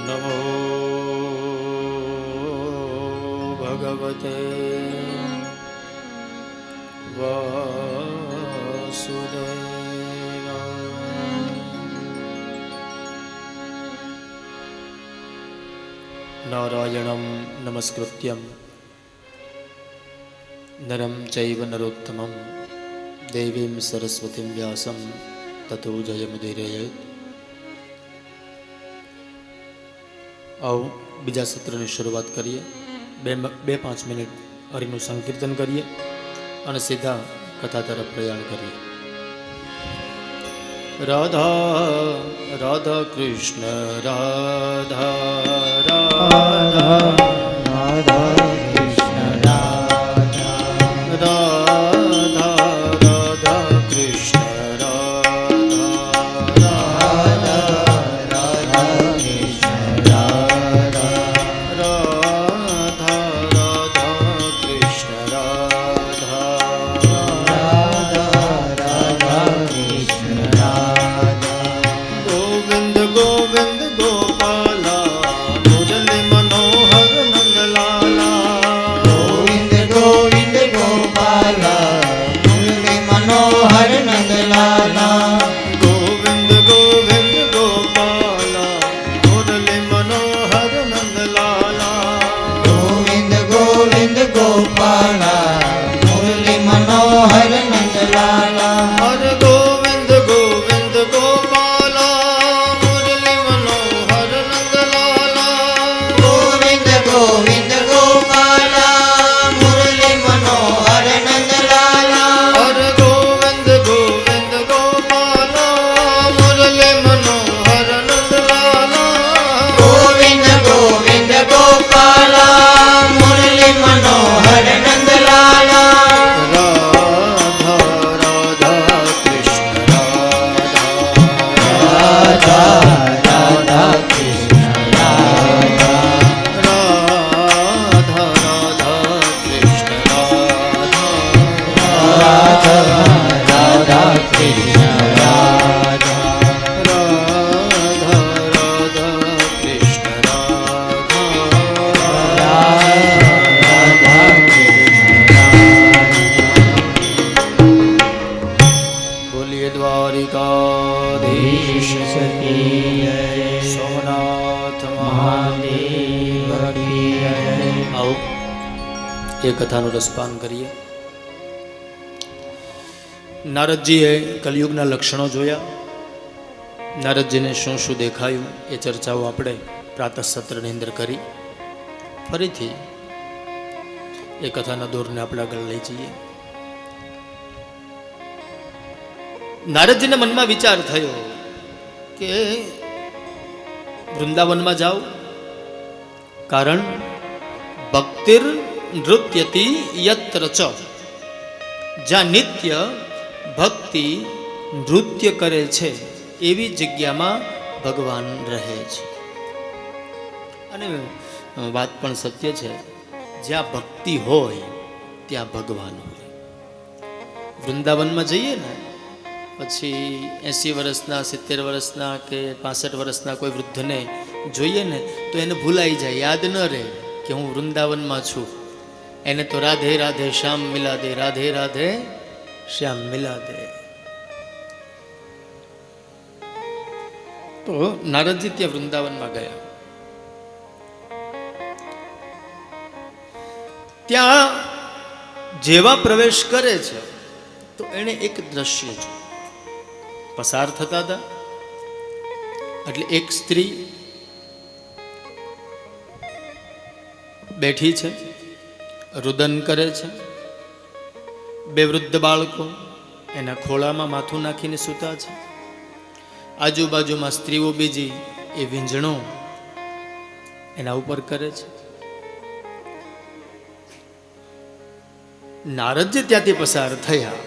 નમો ભગવતે વાસુદેવાય. નારાયણં નમસ્કૃત્યં નરં ચૈવ નરોત્તમં દેવીં સરસ્વતીં વ્યાસં તતો જયમુદીરયેત. આવો બીજા સત્રની શરૂઆત કરીએ. 2-5 મિનિટ હરિનું સંકીર્તન કરીએ અને સીધા કથા તરફ પ્રયાણ કરીએ. રાધા રાધા કૃષ્ણ રાધા રાધા રાધા કૃષ્ણ રાધા રાધા રાધા કૃષ્ણ રાધા રાધા કૃષ્ણ રાધા રાધા રાધા કૃષ્ણ રાધા રાધા કૃષ્ણ રાધા ગોવિંદ ગોવિંદ ગોપાલા મુરલી મનોહર નંદલાલા. ગોવિંદ ગોવિંદ ગોપાલા મુરલી મનોહર નંદલાલા ગોવિંદ ગોવિંદ ગોપાલા મુરલી મનોહર નંદલાલા. ગોવિંદ ગોવિંદ ગોપાલા મુરલી મનોહર નંદલાલા હર ગોવિંદ ગોવિંદ ગોપાલા મુરલી મનોહર નંદલાલા. ગોવિંદ ગોવિંદ ગોપાલા મુરલી મનોહર નંદલાલા હર ગોવિંદ ગોવિંદ ગોપાલા મુરલી મનોહર નંદલાલા. ગોવિંદ ગોવિંદ ગોપાલા મુરલી મનોહર નંદલાલા રાધા રાધા કૃષ્ણ રાધા રાધા કૃષ્ણ રાધા રાધા રાધા કૃષ્ણ રાધા રાધા કૃષ્ણ રાધા રાધા રાધા કૃષ્ણ રાધા. રાધા કૃષ્ણ બોલીએ દ્વારિકાધીશ સતી સોમનાથ મહાદેવ કી જય. આવો એ કથાનું રસપાન કરીએ. નારદજીએ કલિયુગના લક્ષણો જોયા. નારદજીને શું શું દેખાયું એ ચર્ચાઓ આપણે પ્રાતઃ સત્રની અંદર કરી. ફરીથી એ કથાના દોરને આપણે આગળ લઈ જઈએ. નારદજીના મનમાં વિચાર થયો કે વૃંદાવનમાં જાઓ, કારણ ભક્તિર નૃત્યતી યત્ર ચ, જ્યાં નિત્ય ભક્તિ નૃત્ય કરે છે એવી જગ્યામાં ભગવાન રહે છે. અને વાત પણ સત્ય છે, જ્યાં ભક્તિ હોય ત્યાં ભગવાન હોય. વૃંદાવનમાં જઈએ ને પછી 80 વર્ષના 70 વર્ષના કે 65 વર્ષના કોઈ વૃદ્ધને જોઈએ ને તો એને ભૂલાઈ જાય, યાદ ન રહે કે હું વૃંદાવનમાં છું. એને તો રાધે રાધે શ્યામ મિલા દે, રાધે રાધે શ્યામ મિલા દે. તો નારદજી ત્યાં વૃંદાવનમાં ગયા. ત્યાં જેવા પ્રવેશ કરે છે તો એને એક દ્રશ્ય જોયું. પસાર થતા હતા એટલે એક સ્ત્રી બેઠી છે, રુદન કરે છે. 2 વૃદ્ધ બાળકો એના ખોળામાં માથું નાખીને સૂતા છે. આજુબાજુમાં સ્ત્રીઓ બીજી એ વીંઝણો એના ઉપર કરે છે. નારદજી ત્યાંથી પસાર થયા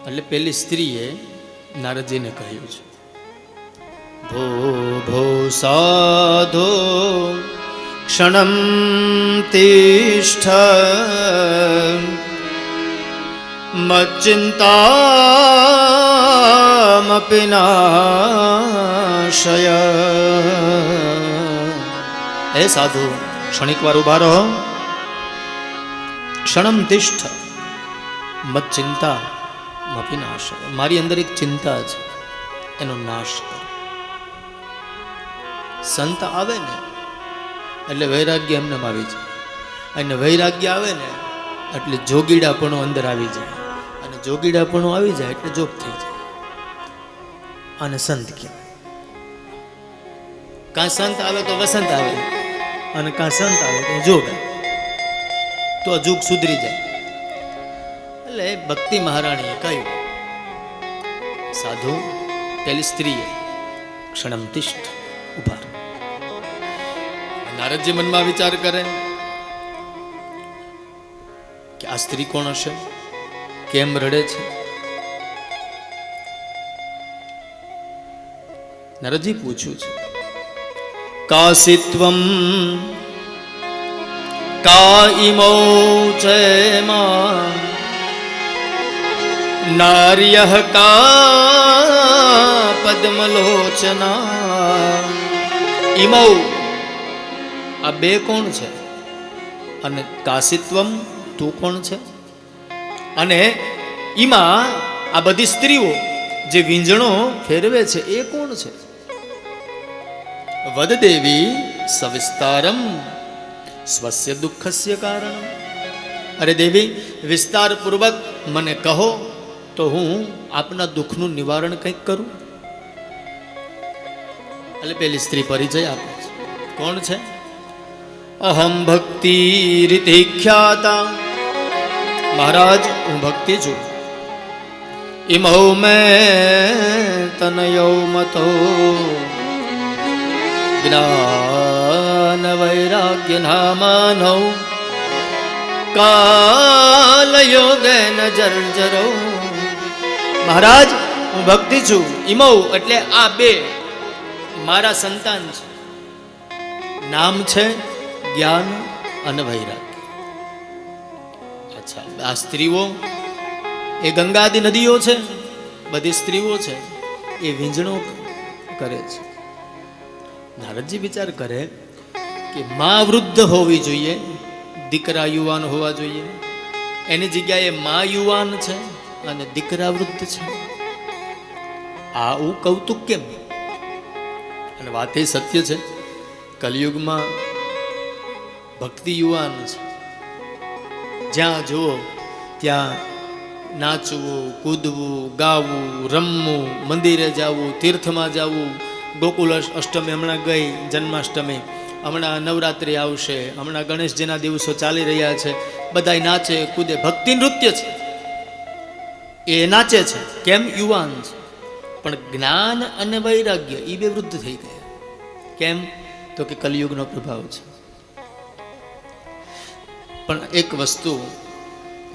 એટલે પેલી સ્ત્રીએ નારદજીને કહ્યું છે, ભો ભો સાધો ક્ષણમ તિષ્ઠ મચ્ચિંતા સર્વદુઃખમપી નાશય. હે સાધુ, ક્ષણિક વાર ઉભા રહો. ક્ષણમ તિષ્ઠ મત ચિંતા મપી નાશય. મારી અંદર એક ચિંતા છે, એનો નાશ કર. સંત આવે ને એટલે વૈરાગ્ય એમને આવી જાય, અને વૈરાગ્ય આવે ને એટલે જોગીડાપણું અંદર આવી જાય, અને જોગીડાપણું આવી જાય એટલે જોગ થઈ જાય. અને સંત કહેવાય. કાં સંત આવે તો વસંત આવે, અને કાં સંત આવે તો જોગ આવે, તો આ જોગ સુધરી જાય. એટલે ભક્તિ મહારાણીએ કહ્યું, સાધુ, પેલી સ્ત્રીએ ક્ષણમ તિષ્ઠ ઉભા. નારદજી મનમાં વિચાર કરે કે આ સ્ત્રી કોણ હશે, કેમ રડે છે. નારદજી પૂછ્યું છે, કાસિત્વમ કા ઇમો ચેમા નાર્યઃ કા પદ્મલોચના. ઇમો આ બે કોણ છે, અને કાસિત્વમ તું કોણ છે, અને ઈમાં આ બધી સ્ત્રીઓ જે વીંજણો ફેરવે છે એ કોણ છે. વદ દેવી સવિસ્તારમ સ્વસ્ય દુઃખસ્ય કારણમ. અરે દેવી, વિસ્તાર પૂર્વક મને કહો તો હું આપના દુઃખનું નિવારણ કંઈક કરું. એટલે પેલી સ્ત્રી પરિચય આપે છે. કોણ છે? અહમ ભક્તિ રીતિ ખ્યાતા. મહારાજ, હું ભક્તિ છું. ઇમૌ મેં તનયૌ મતો જ્ઞાન વૈરાગ્ય નામાનૌ કાલ યોગેન જર્જરો. મહારાજ, હું ભક્તિ છું. ઇમૌ એટલે આ બે મારા સંતાન છે. નામ છે જ્ઞાન અને વૈરાગ્ય. અચ્છા, આ સ્ત્રીઓ એ ગંગાદી નદીઓ છે, બધી સ્ત્રીઓ છે એ વીંજણો કરે છે. નારદજી વિચાર કરે કે માં વૃદ્ધ હોવી જોઈએ, દીકરા યુવાન હોવા જોઈએ. એની જગ્યાએ માં યુવાન છે અને દીકરા વૃદ્ધ છે. આવું કૌતુક કેમ? અને વાત એ સત્ય છે, કલિયુગમાં ભક્તિ યુવાન છે. જ્યાં જુઓ ત્યાં નાચવું, કૂદવું, ગાવું, રમવું, મંદિરે જવું, તીર્થમાં જવું. ગોકુલ અષ્ટમી હમણાં ગઈ, જન્માષ્ટમી, હમણાં નવરાત્રિ આવશે, હમણાં ગણેશજીના દિવસો ચાલી રહ્યા છે. બધા નાચે કૂદે, ભક્તિ નૃત્ય છે, એ નાચે છે. કેમ? યુવાન છે. પણ જ્ઞાન અને વૈરાગ્ય એ બે વૃદ્ધ થઈ ગયા. કેમ? તો કે કલિયુગનો પ્રભાવ છે. પણ એક વસ્તુ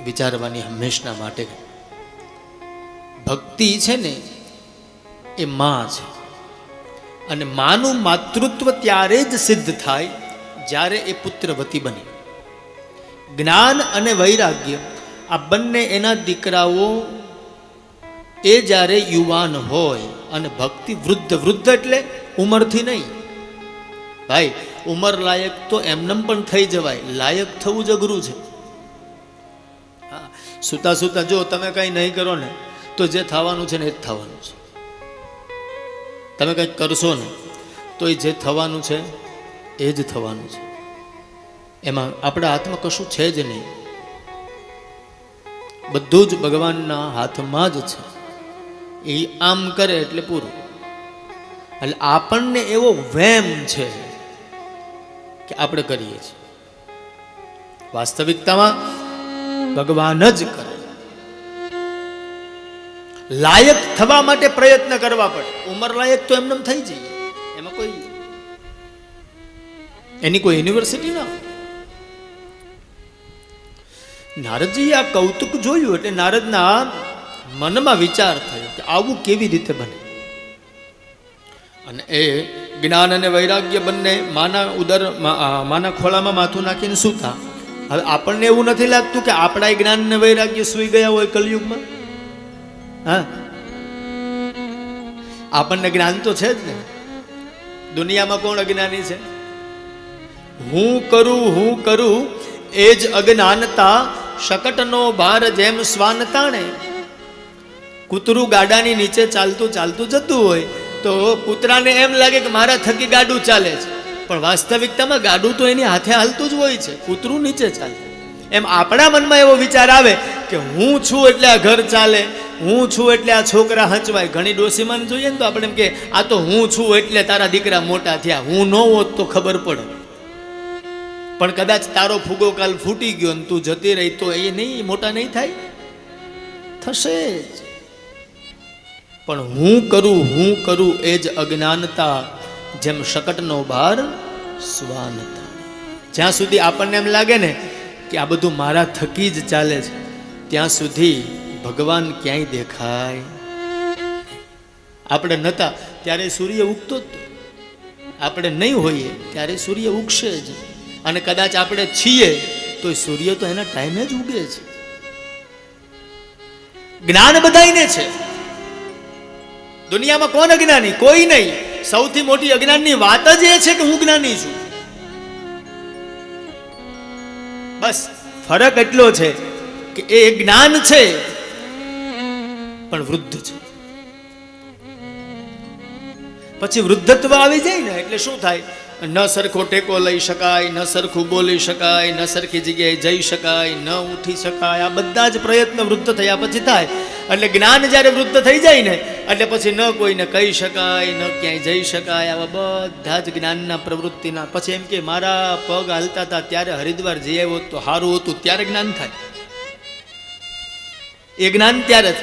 વિચારવાની હંમેશના માટે, ભક્તિ છે ને એ માં છે, અને માનું માતૃત્વ ત્યારે જ સિદ્ધ થાય જ્યારે એ પુત્રવતી બને. જ્ઞાન અને વૈરાગ્ય આ બંને એના દીકરાઓ એ જ્યારે યુવાન હોય, અને ભક્તિ વૃદ્ધ. વૃદ્ધ એટલે ઉંમરથી નહીં ભાઈ, ઉંમર લાયક તો એમનેમ પણ થઈ જવાય, લાયક થવું જ અઘરું છે. હા, સુતા સુતા જો તમે કંઈ નહીં કરો ને તો જે થવાનું છે ને એ જ થવાનું છે. તમે કંઈક કરશો ને તો એ જે થવાનું છે એ જ થવાનું છે. એમાં આપણા હાથમાં કશું છે જ નહીં. બધું જ ભગવાનના હાથમાં જ છે. એ આમ કરે એટલે પૂરું. એટલે આપણને એવો વહેમ છે કે આપણે કરીએ છીએ. વાસ્તવિકતામાં ભગવાન જ કરે. લાયક થવા માટે પ્રયત્ન કરવા પડે. ઉંમર લાયક તો એમને થઈ જઈએ, એમાં કોઈ એની કોઈ યુનિવર્સિટી ના. નારદજી આ કૌતુક જોયું એટલે નારદના મનમાં વિચાર થયો કે આવું કેવી રીતે બને. અને એ જ્ઞાન અને વૈરાગ્ય બંને માના ઉદર માના ખોળામાં માથું નાખીને સૂતા. હવે આપણને એવું નથી લાગતું કે આપણા જ્ઞાન અને વૈરાગ્ય સૂઈ ગયા હોય કલયુગમાં? હા, આપણને જ્ઞાન તો છે જ ને. દુનિયામાં કોણ અજ્ઞાની છે? હું કરું એ જ અજ્ઞાનતા, શકટનો ભાર જેમ શ્વાન તાણે. કૂતરું ગાડાની નીચે ચાલતું જતું હોય તો કૂતરાને એમ લાગે કે મારા થકી ગાડું ચાલે છે, પણ વાસ્તવિકતામાં ગાડું તો એની હાથે હાલતું જ હોય છે, કૂતરું નીચે ચાલે. એમ આપણા મનમાં એવો વિચાર આવે કે હું છું એટલે આ ઘર ચાલે, હું છું એટલે આ છોકરા હંચવાય. ઘણી ડોસીમાને જોઈએ ને તો આપણે એમ કે આ તો હું છું એટલે તારા દીકરા મોટા થયા, હું ન હોત તો ખબર પડે. પણ કદાચ તારો ફૂગો કાલ ફૂટી ગયો ને તું જતી રહી તો એ નહીં મોટા નહીં થાય? થશે જ. પણ હું કરું એ જ અજ્ઞાનતા, જેમ શકટનો ભાર શ્વાનતા. જ્યાં સુધી આપણને એમ લાગે ને કે આ બધું મારા થકી જ ચાલે છે, ત્યાં સુધી ભગવાન ક્યાંય દેખાય. આપણે નહોતા ત્યારે સૂર્ય ઉગતો જ, આપણે નહીં હોઈએ ત્યારે સૂર્ય ઉગશે જ. અને કદાચ આપણે છીએ તો સૂર્ય તો એના ટાઈમે જ ઉગે છે. જ્ઞાન બધાયને છે. દુનિયામાં કોણ અજ્ઞાની? કોઈ નહીં. સૌથી મોટી અજ્ઞાનની વાત જ એ છે કે હું જ્ઞાની છું. બસ ફરક એટલો છે કે એ જ્ઞાન છે પણ વૃદ્ધ છે. પછી વૃદ્ધત્વ આવી જાય ને એટલે શું થાય? ન સરખો ટેકો લઈ શકાય, ન સરખું બોલી શકાય, ન સરખી જગ્યાએ જઈ શકાય, ન ઉઠી શકાય. આ બધા જ પ્રયત્ન વૃદ્ધ થયા પછી થાય. એટલે જ્ઞાન જ્યારે વૃદ્ધ થઈ જાય ને એટલે પછી ન કોઈને કહી શકાય, ન ક્યાંય જઈ શકાય. આવા બધા જ જ્ઞાનના પ્રવૃત્તિના પછી એમ કે મારા પગ હાલતા હતા ત્યારે હરિદ્વાર જઈ આવ્યો તો સારું હતું, ત્યારે જ્ઞાન થાય. એ જ્ઞાન ત્યારે જ.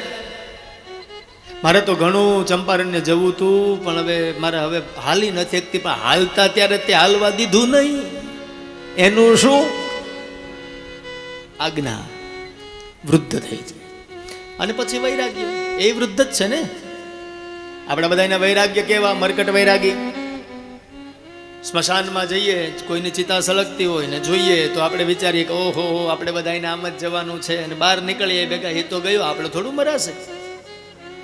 મારે તો ઘણું ચંપારણ્ય જવું હતું પણ મારે હવે હાલી નથી શકતી, પણ હાલતા ત્યારે તે હાલવા દીધું નહીં. એનું શું? આજ્ઞા. વૃદ્ધ થઈ જાય. અને પછી વૈરાગ્ય, એ વૃદ્ધ જ છે ને. આપણા બધાના વૈરાગ્ય કેવા? મરકટ વૈરાગી. સ્મશાનમાં જઈએ, કોઈની ચિતા સળગતી હોય ને જોઈએ તો આપણે વિચારીએ કે ઓહો આપણે બધાને આમ જ જવાનું છે, અને બહાર નીકળીએ ભેગા એ તો ગયો, આપણે થોડું મરાશે.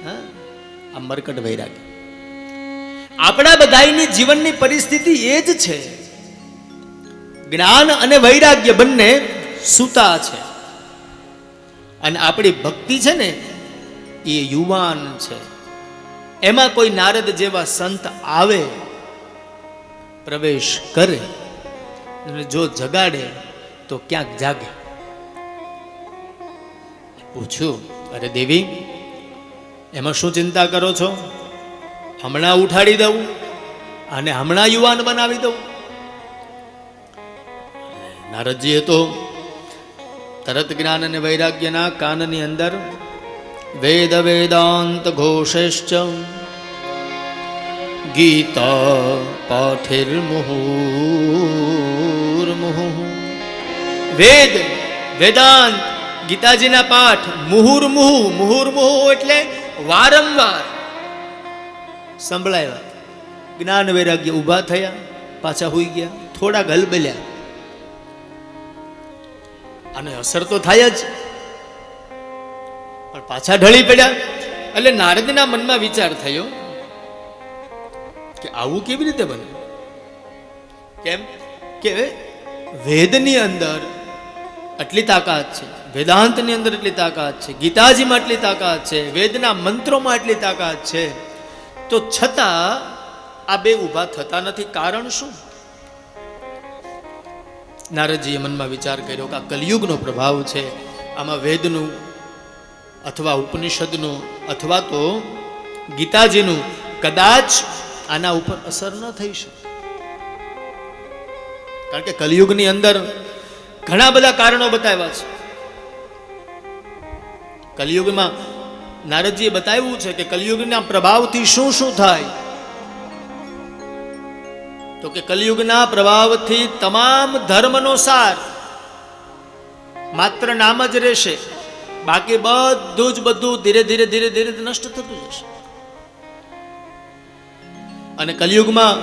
હા, આ મરકટ વૈરાગ્ય. આપણા બધાની જીવનની પરિસ્થિતિ એ જ છે. જ્ઞાન અને વૈરાગ્ય બંને સૂતા છે. અને આપણી ભક્તિ છે ને એ યુવાન છે. એમાં કોઈ નારદ જેવા સંત આવે, પ્રવેશ કરે, અને જો જગાડે તો ક્યાંક જાગે. પૂછ્યું, અરે દેવી એમાં શું ચિંતા કરો છો? હમણાં ઉઠાડી દઉં અને હમણાં યુવાન બનાવી દઉં? નારદજીએ તો તરત જ્ઞાન અને વૈરાગ્યના કાનની અંદર વેદ વેદાંત ઘોષેશ્ચ ગીતા પાઠિર્મુહુર્મુહુ. વેદ વેદાંત ગીતાજીના પાઠ મુહુર્મુહુ. મુહુર્મુહુ એટલે વારંવાર સંભળાયા. જ્ઞાન વૈરાગ્ય ઊભા થયા, પાછા હોઈ ગયા, થોડા ગલબલ્યા. અને અસર તો થાય જ, પણ પાછા ઢળી પડ્યા. એટલે નારદના મનમાં વિચાર થયો કે આવું કેવી રીતે બને? કેમ કે વેદની અંદર આટલી તાકાત છે, વેદાંતની અંદર એટલી તાકાત છે, ગીતાજીમાં એટલી તાકાત છે, વેદના મંત્રોમાં એટલી તાકાત છે, તો છતાં આ બે ઊભા થતા નથી. કારણ શું? નારદજીએ મનમાં વિચાર કર્યો કે આ કલિયુગનો પ્રભાવ છે. આમાં વેદનું અથવા ઉપનિષદનું અથવા તો ગીતાજીનું કદાચ આના ઉપર અસર ન થઈ શકે. કારણ કે કલિયુગની અંદર ઘણા બધા કારણો બતાવ્યા છે. કલિયુગમાં નારદજીએ બતાવ્યું છે કે કલિયુગના પ્રભાવથી શું શું થાય. તો કે કલિયુગના પ્રભાવથી તમામ ધર્મનો સાર માત્ર નામ જ રહેશે, બાકી બધું ધીરે ધીરે નષ્ટ થતું જશે. અને કલિયુગમાં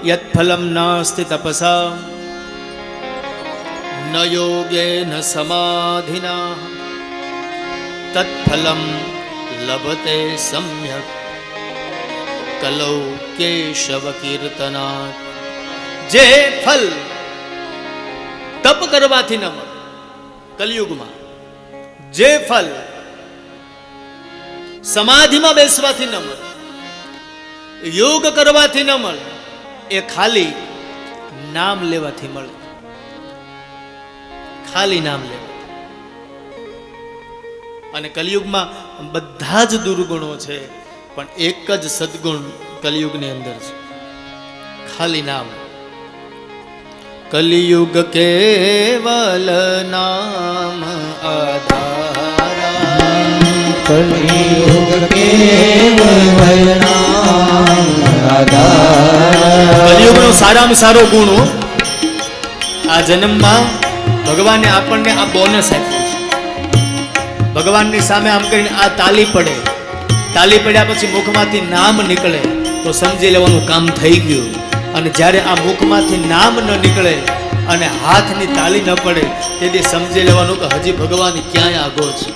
યત ફલમ નાસ્તિ તપસા ન યોગેન સમાધિના તત્ફલમ લભતે સમ્યક કલૌ કેશવ કીર્તનાથ. જે ફલ તપ કરવાથી ન મળે કલિયુગમાં, જે ફલ સમાધિમાં બેસવાથી ન મળે, યોગ કરવાથી ન મળે, એ ખાલી નામ લેવાથી મળે. ખાલી નામ લેવા. અને કલિયુગમાં બધા જ દુર્ગુણો છે, પણ એક જ સદગુણ કલિયુગની અંદર છે, ખાલી નામ. કલિયુગ કેવલ નામ આધારા. કલિયુગ કેવલ નામ આધારા. કલિયુગનો સારામાં સારો ગુણ આ જન્મમાં ભગવાને આપણને આ બોનસ આપ્યું છે. ભગવાનની સામે આમ કરીને આ તાલી પડે, તાલી પડ્યા પછી મુખમાંથી નામ નીકળે તો સમજી લેવાનું કામ થઈ ગયું. અને જ્યારે આ મુખમાંથી નામ ન નીકળે અને હાથની તાલી ન પડે તેથી સમજી લેવાનું કે હજી ભગવાન ક્યાંય આગો છે.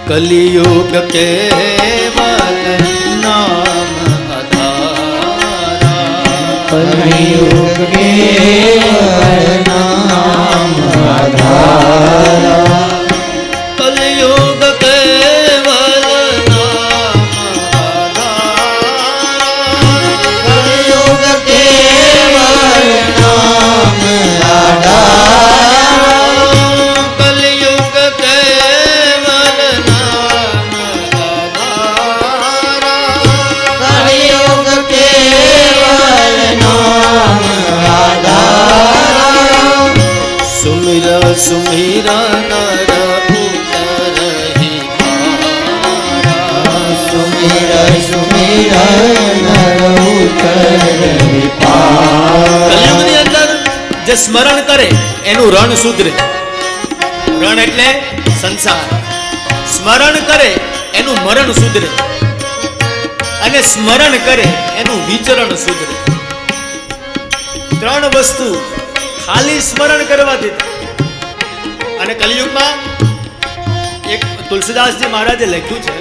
કલિયુગ કેવલ નામ આધારા. કલિયુગ કેવલ નામ આધારા. કલિયુગ કેવલ નામ આધારા. કલિયુગ કેવલ નામ આધારા. કલિયુગ કેવલ નામ આધારા. કલિયુગ કેવલ નામ આધારા. સુમિર સુમિર નર ઉતરહિ પારા. સુમિર સુમિર નર ઉતરહિ પારા. કલિયુગની અંદર જે સ્મરણ કરે એનું રણ સુધરે. રણ એટલે સંસાર. સ્મરણ કરે એનું મરણ સુધરે, અને સ્મરણ કરે એનું વિચરણ સુધરે. ત્રણ વસ્તુ ખાલી સ્મરણ કરવાથી. અને કલિયુગમાં એક તુલસીદાસજી મહારાજે લખ્યું છે,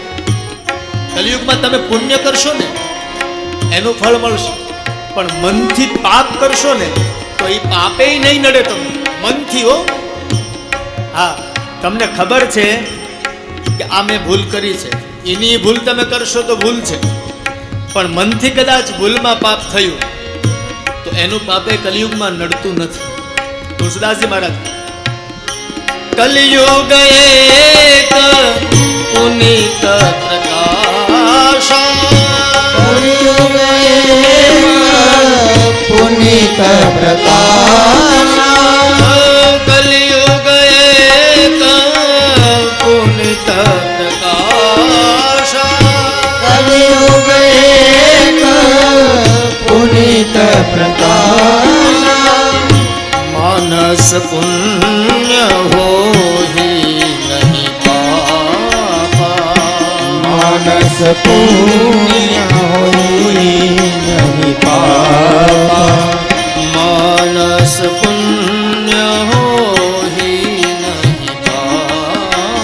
કલિયુગમાં તમે પુણ્ય કરશો ને એનું ફળ મળશે, પણ મનથી પાપ કરશો ને તો એ પાપે નહીં નડે તમને. મનથી હો. હા, તમને ખબર છે કે આ મેં ભૂલ કરી છે, એની ભૂલ તમે કરશો તો ભૂલ છે, પણ મનથી કદાચ ભૂલમાં પાપ થયું તો એનું પાપે કલિયુગમાં નડતું નથી. તુલસીદાસજી મહારાજ, કલિયુગ એક પુનિત પ્રકાશ. કલિયુગ પુનિત પ્રકાશ. કલિયુગ એક પુનિત પ્રકાશ. કલિયુગ પુનિત પ્રકાશ. માનસ પુણ્ય હોહી નહીં પાપા. માનસ પુણ્ય હોઈ નહીં પાપા. માનસ પુણ્ય હોહી નહીં પાપા.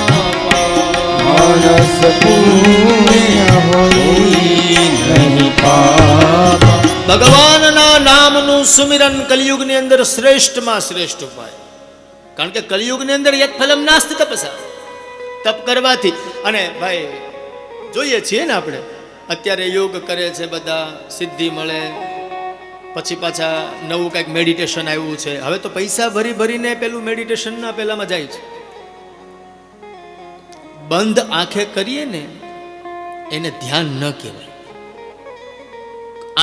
માનસ પુણ્ય હોઈ નહીં પાપા. ભગવાનના નામનું સુમિરન કલિયુગની અંદર શ્રેષ્ઠમાં શ્રેષ્ઠ ઉપાય. કારણ કે કલિયુગની અંદર એક ફલમ નાસ્તિ તપસા. તપ કરવાથી. અને ભાઈ જોઈએ છીએ ને આપણે અત્યારે યોગ કરે છે બધા, સિદ્ધિ મળે, પછી પાછા નવું કંઈક મેડિટેશન આવ્યું છે. હવે તો પૈસા ભરી ભરીને પેલું મેડિટેશનના પેલામાં જાય છે. બંધ આંખે કરીએ ને એને ધ્યાન ન કહેવાય.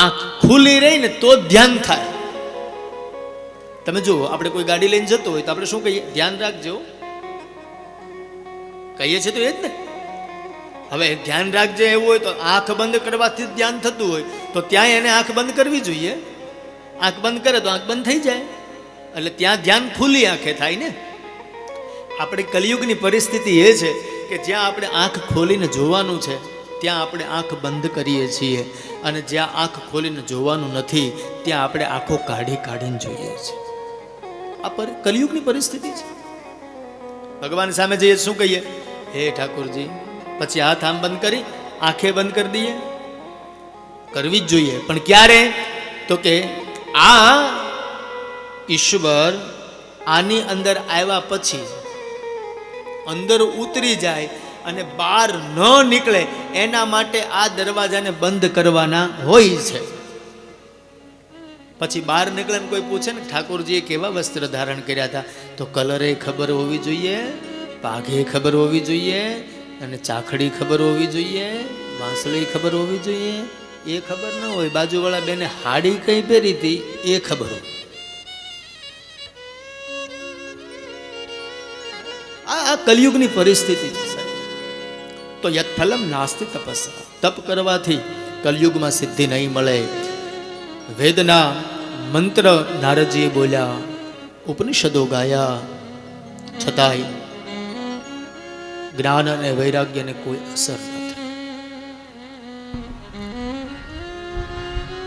આંખ ખુલ્લી રહી ને તો ધ્યાન થાય. તમે જુઓ, આપણે કોઈ ગાડી લઈને જતો હોય તો આપણે શું કહીએ? ધ્યાન રાખજો. કહીએ છીએ તો એ જ ને. હવે ધ્યાન રાખજે એવું હોય તો આંખ બંધ કરવાથી ધ્યાન થતું હોય તો ત્યાં એને આંખ બંધ કરવી જોઈએ. આંખ બંધ કરે તો આંખ બંધ થઈ જાય, એટલે ત્યાં ધ્યાન ખુલ્લી આંખે થાય ને. આપણી કલિયુગની પરિસ્થિતિ એ છે કે જ્યાં આપણે આંખ ખોલીને જોવાનું છે ત્યાં આપણે આંખ બંધ કરીએ છીએ, અને જ્યાં આંખ ખોલીને જોવાનું નથી ત્યાં આપણે આંખો કાઢીને જોઈએ છીએ. આ કલિયુગની પરિસ્થિતિ છે. ભગવાન સામે જઈએ શું કહીએ? હે ઠાકોરજી, પછી હાથ આમ બંધ કરી આંખે બંધ કરી દઈએ, કરવી જ જોઈએ. પણ ક્યારે? તો કે આ ઈશ્વર આની અંદર આવ્યા પછી અંદર ઉતરી જાય અને બહાર ન નીકળે એના માટે આ દરવાજાને બંધ કરવાના હોય છે. પછી બહાર નીકળે ને કોઈ પૂછે ને ઠાકોરજીએ કેવા વસ્ત્ર ધારણ કર્યા હતા, તો કલરે ખબર હોવી જોઈએ, પાઘે ખબર હોવી જોઈએ, અને ચાખડી ખબર હોવી જોઈએ, વાંસળી ખબર હોવી જોઈએ. એ ખબર ન હોય, બાજુવાળા બેને હાડી કઈ પહેરી હતી એ ખબર હોય. આ કલયુગની પરિસ્થિતિ છે સાહેબ. તો યત્ફલમ નાસ્તિ તપસ્યા, તપ કરવાથી કલયુગમાં સિદ્ધિ નહીં મળે. વેદના મંત્ર નારદજીએ બોલ્યા, ઉપનિષદો ગાયા, છતાંય જ્ઞાન અને વૈરાગ્યને કોઈ અસર નથી.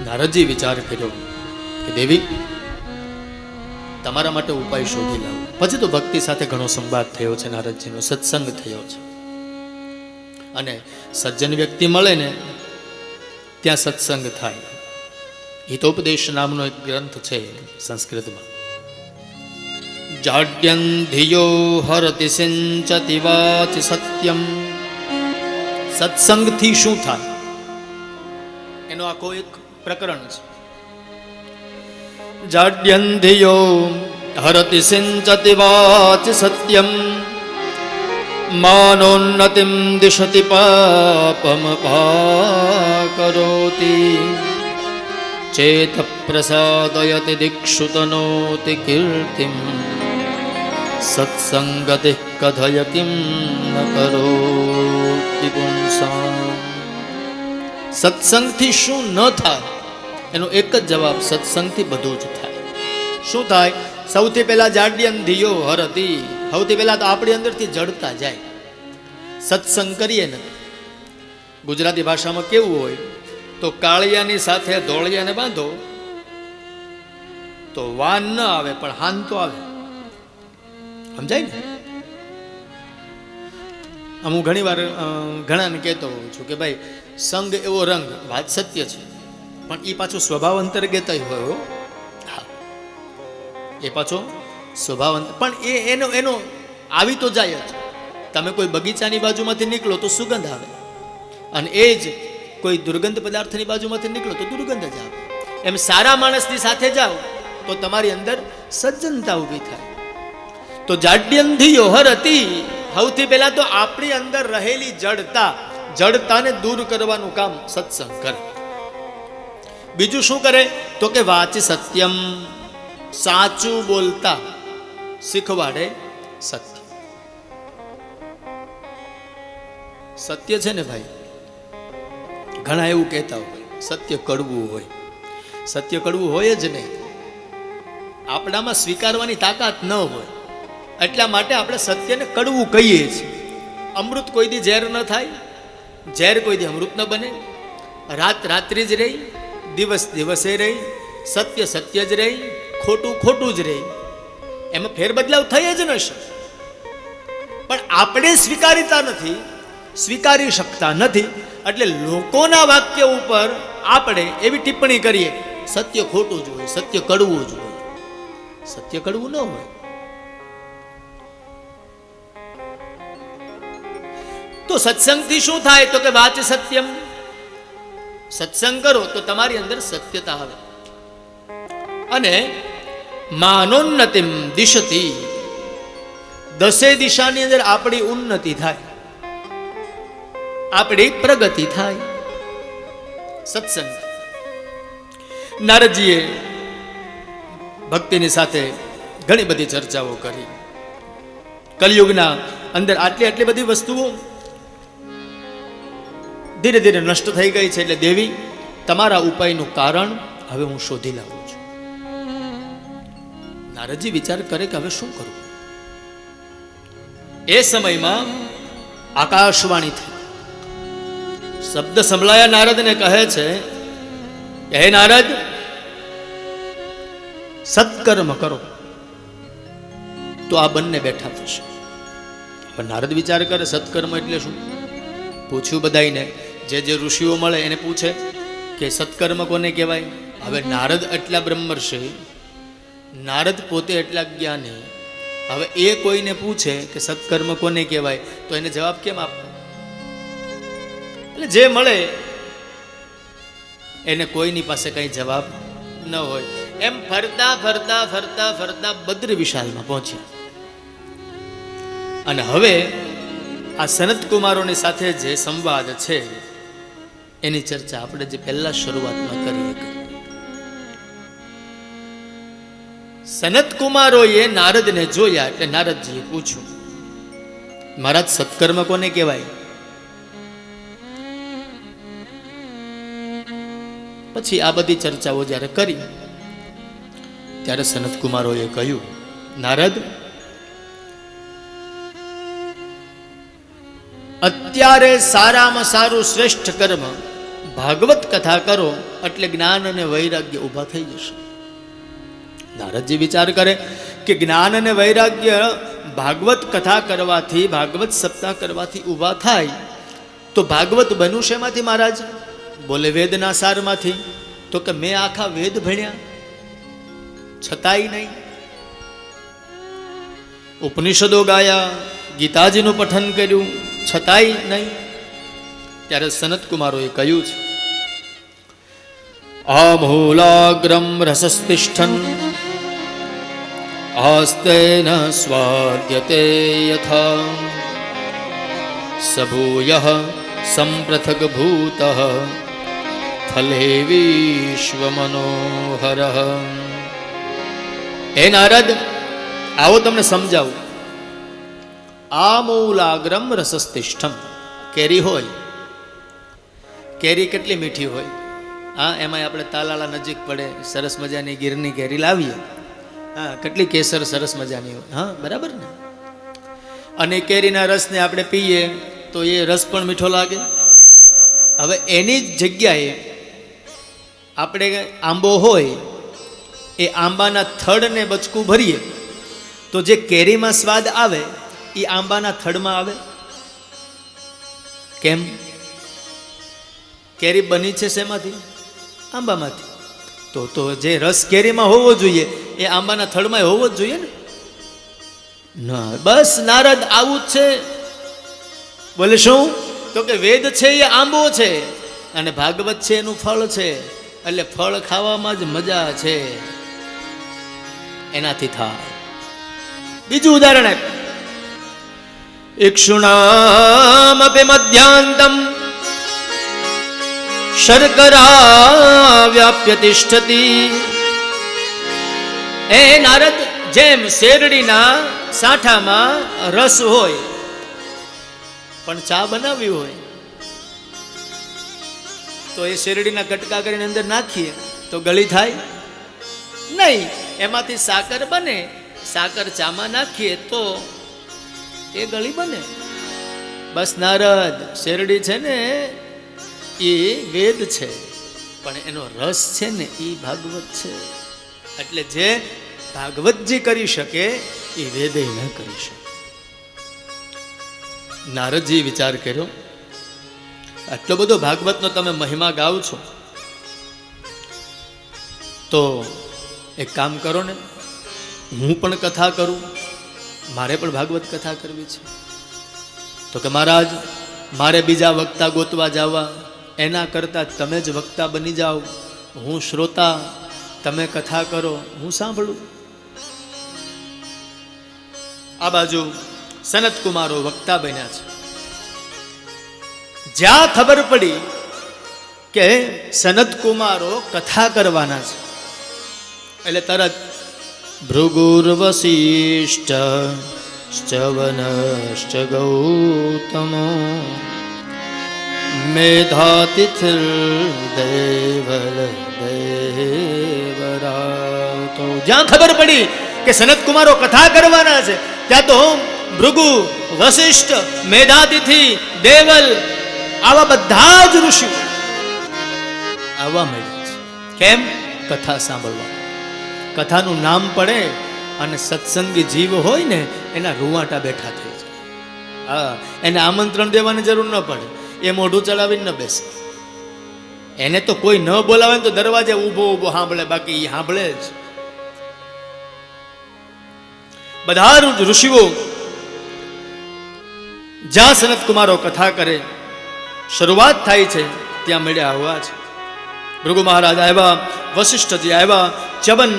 નારદજી વિચાર કર્યો કે દેવી તમારા માટે ઉપાય શોધી લાવો. પછી તો ભક્તિ સાથે ઘણો સંવાદ થયો છે, નારદજીનો સત્સંગ થયો છે. અને સજ્જન વ્યક્તિ મળે ને ત્યાં સત્સંગ થાય. હિતોપદેશ નામનો એક ગ્રંથ છે સંસ્કૃતમાં. જાડ્યં ધિયો હરતિ સિંચતિ વાચિ સત્યમ. સત્સંગથી શું થાય એનો આખો એક પ્રકરણ છે. જાડ્યં ધિયો હરતિ સિંચતિ વાચિ સત્યમ માનોન્નતિમ દિશતિ પાપમ કરોતિ ચેત પ્રસાદયતિ દિક્ષુતનોતિ કીર્તિમ સત્સંગતિ કથય કિમ ન કરોતિ પુંસામ. સત્સંગથી શું ન થાય એનો એક જ જવાબ, સત્સંગથી બધું જ થાય. શું થાય? સૌથી પહેલા જાડ્યં ધિયો હરતિ, સૌથી પહેલા તો આપણી અંદરથી જડતા જાય. સત્સંગ કરીએ ને, ગુજરાતી ભાષામાં કેવું હોય, તો કાળિયાની સાથે ધોળિયાને બાંધો તો વાન ન આવે પણ હાન તો આવે. સમજાય ને? હું ઘણી વાર ઘણાને કહેતો હોઉં છું કે ભાઈ સંગ એવો રંગ, વાત સત્ય છે, પણ એ પાછો સ્વભાવ અંતર્ગત હોય. હા, એ પાછો સ્વભાવ, પણ એનો આવી તો જાય જ. તમે કોઈ બગીચાની બાજુમાંથી નીકળો તો સુગંધ આવે, અને એ જ કોઈ દુર્ગંધ પદાર્થની બાજુમાંથી નીકળો તો દુર્ગંધ જ આવે. એમ સારા માણસની સાથે જાઓ તો તમારી અંદર સજ્જનતા ઊભી થાય. તો જાડ્યં ધિયો હરતિ, સૌથી પહેલા તો આપણી અંદર રહેલી જડતાને દૂર કરવાનું કામ સત્સંગ કરે. બીજું શું કરે? તો કે વાચી સત્યમ, સાચું બોલતા શીખવાડે. સત્ય સત્ય છે ને ભાઈ, ઘણા એવું કહેતા હોય સત્ય કડવું હોય. સત્ય કડવું હોય જ નહીં, આપણામાં સ્વીકારવાની તાકાત ન હોય. એટલા માટે આપણે સત્યને કડવું કહીએ છીએ. અમૃત કોઈ દી ઝેર ન થાય, ઝેર કોઈ દી અમૃત ન બને. રાત રાત્રિ જ રહી, દિવસ દિવસે રહી, સત્ય સત્ય જ રહી, ખોટું ખોટું જ રહી. એમાં ફેરબદલાવ થઈ જ ન શકે. પણ આપણે સ્વીકારી શકતા નથી. એટલે લોકોના વાક્ય ઉપર આપણે એવી ટિપ્પણી કરીએ, સત્ય ખોટું જ હોય, સત્ય કડવું જ હોય. સત્ય કડવું ન હોય. તો સત્સંગથી શું થાય? તો કે વાચ સત્યમ. સત્સંગ કરો તો તમારી અંદર સત્યતા આવે. અને માનોન્નતિમ દિશતિ, દસે દિશાની અંદર આપણી ઉન્નતિ થાય, આપણી પ્રગતિ થાય. સત્સંગ. નારદજીએ ભક્તિની સાથે ઘણી બધી ચર્ચાઓ કરી. કલયુગના અંદર આટલી બધી વસ્તુઓ ધીરે ધીરે નષ્ટ થઈ ગઈ છે. એટલે દેવી, તમારા ઉપાયનું કારણ હવે હું શોધી લાવું છું. નારદજી વિચાર કરે કે હવે શું કરું? એ સમયમાં આકાશવાણી થઈ. શબ્દ સંભળાયા. નારદને કહે છે, હે નારદ, સત્કર્મ કરો તો આ બંને બેઠા થશે. પણ નારદ વિચાર કરે સત્કર્મ એટલે શું? પૂછ્યું બધાઈને, જે ઋષિઓ મળે એને પૂછે કે સત્કર્મ કોને કહેવાય. હવે નારદ એટલા બ્રહ્મર્ષિ, નારદ પોતે એટલા જ્ઞાની. હવે એ કોઈને પૂછે કે સત્કર્મ કોને કહેવાય, તો એને જવાબ કેમ આપવો? એટલે જે મળે એને કોઈની પાસે કઈ જવાબ ન હોય. એમ ફરતા ફરતા ફરતા ફરતા બદ્ર વિશાલમાં પહોંચ્યા. અને હવે આ સનત કુમારોની સાથે જે સંવાદ છે એની ચર્ચા આપણે જે પહેલા શરૂઆતમાં કરી. સનત કુમારોએ નારદને જોયા એટલે નારદજીએ પૂછ્યું, મહારાજ સત્કર્મ કોને કહેવાય? પછી આ બધી ચર્ચાઓ જ્યારે કરી ત્યારે સનત કુમારોએ કહ્યું, નારદ, અત્યારે સારામાં સારું શ્રેષ્ઠ કર્મ ભાગવત કથા કરો એટલે જ્ઞાન અને વૈરાગ્ય ઊભા થઈ જશે. નારદજી વિચાર કરે કે જ્ઞાન અને વૈરાગ્ય ભાગવત કથા કરવાથી, ભાગવત સપ્તાહ કરવાથી ઊભા થાય. તો ભાગવત બન્યું શેમાંથી મહારાજ? બોલે વેદના સારમાંથી. તો કે મેં આખા વેદ ભણ્યા છતાંય નહીં, ઉપનિષદો ગાયા, ગીતાજીનું પઠન કર્યું છતાંય નહીં. ત્યારે સનત કુમારોએ કહ્યું છે, આમૂલાગ્રમ રસસ્તિષ્ઠન આસ્તેન સ્વાદ્યતે યથા સભૂયઃ સંપ્રથગ ભૂતઃ ફલે વિશ્વ મનોહરઃ. હે નારદ, આવો તમને સમજાવું. આમૂલાગ્રમ રસસ્તિષ્ઠમ, કેરી હોય, કેરી કેટલી મીઠી હોય. હા, એમાં આપણે તાલાળા નજીક પડે, સરસ મજાની ગીરની કેરી લાવીએ, હા, કેટલી કેસર સરસ મજાની હોય. હા, બરાબર ને. અને કેરીના રસને આપણે પીએ તો એ રસ પણ મીઠો લાગે. હવે એની જ જગ્યાએ આપણે આંબો હોય, એ આંબાના થડને બચકું ભરીએ તો જે કેરીમાં સ્વાદ આવે એ આંબાના થડમાં આવે. કેમ? કેરી બની છે શેમાંથી? આંબામાંથી. તો જે રસ કેરીમાં હોવો જોઈએ એ આંબાના થડમાં હોવો જ જોઈએ ને. ના, બસ નારદ આવું જ છે. બોલે શું? તો કે વેદ છે એ આંબો છે અને ભાગવત છે એનું ફળ છે. એટલે ફળ ખાવામાં જ મજા છે, એનાથી થાય. બીજું ઉદાહરણ આપ. ઇક્ષુણામપી મધ્યાંતમ શર્કરા વ્યાપ્ય તિષ્ઠતિ. એ નારદ, જેમ શેરડીના સાઠામાં રસ હોય પણ ચા બનાવી હોય તો એ શેરડીના કટકા કરીને અંદર નાખીએ તો ગળી થાય નહીં. એમાંથી સાકર બને, સાકર ચામાં નાખીએ તો એ ગળી બને. બસ નારદ, શેરડી છે ને એ વેદ છે પણ એનો રસ છે ને એ ભાગવત છે. એટલે જે ભાગવતજી કરી શકે એ વેદે ન કરી શકે. નારદજી વિચાર કર્યો, આટલો બધો ભાગવતનો તમે મહિમા ગાવ છો તો એક કામ કરો ને, હું પણ કથા કરું, મારે પણ ભાગવત કથા કરવી છે. તો કે મહારાજ, મારે બીજા વક્તા ગોતવા જવા એના કરતાં તમે જ વક્તા બની જાઓ. હું શ્રોતા, તમે કથા કરો, હું સાંભળું. આ બાજુ સનત કુમારો વક્તા બન્યા છે. જ્યાં ખબર પડી કે સનત કુમારો કથા કરવાના છે એટલે તરત ભૃગુર્વશિષ્ઠ શ્ચવનશ્ચ ગૌતમો મેધાતિથિર્દેવલ દેવરાતો. જ્યાં ખબર પડી કે સનત કુમારો કથા કરવાના છે ત્યાં તો ભૃગુ, વશિષ્ઠ, મેધાતિથિ, દેવલ આવા બધા જ ઋષિ આવવા મળ્યા છે. કેમ? કથા સાંભળવા. કથાનું નામ પડે અને સત્સંગી જીવ હોય ને એના રૂવાટા બેઠા થઈ જાય. હા, એને આમંત્રણ દેવાની જરૂર ન પડે, એ મોઢું ચડાવીને ન બેસે. એને તો કોઈ ન બોલાવે ને તો દરવાજે ઊભો ઊભો સાંભળે, બાકી એ સાંભળે જ. બધા ઋષિઓ જ્યાં સનત કુમારો કથા કરે, શરૂઆત થાય છે ત્યાં મળ્યા હોવા છે. ભૃગુ મહારાજ આવ્યા, વશિષ્ઠજી આવ્યા, ચ્યવન,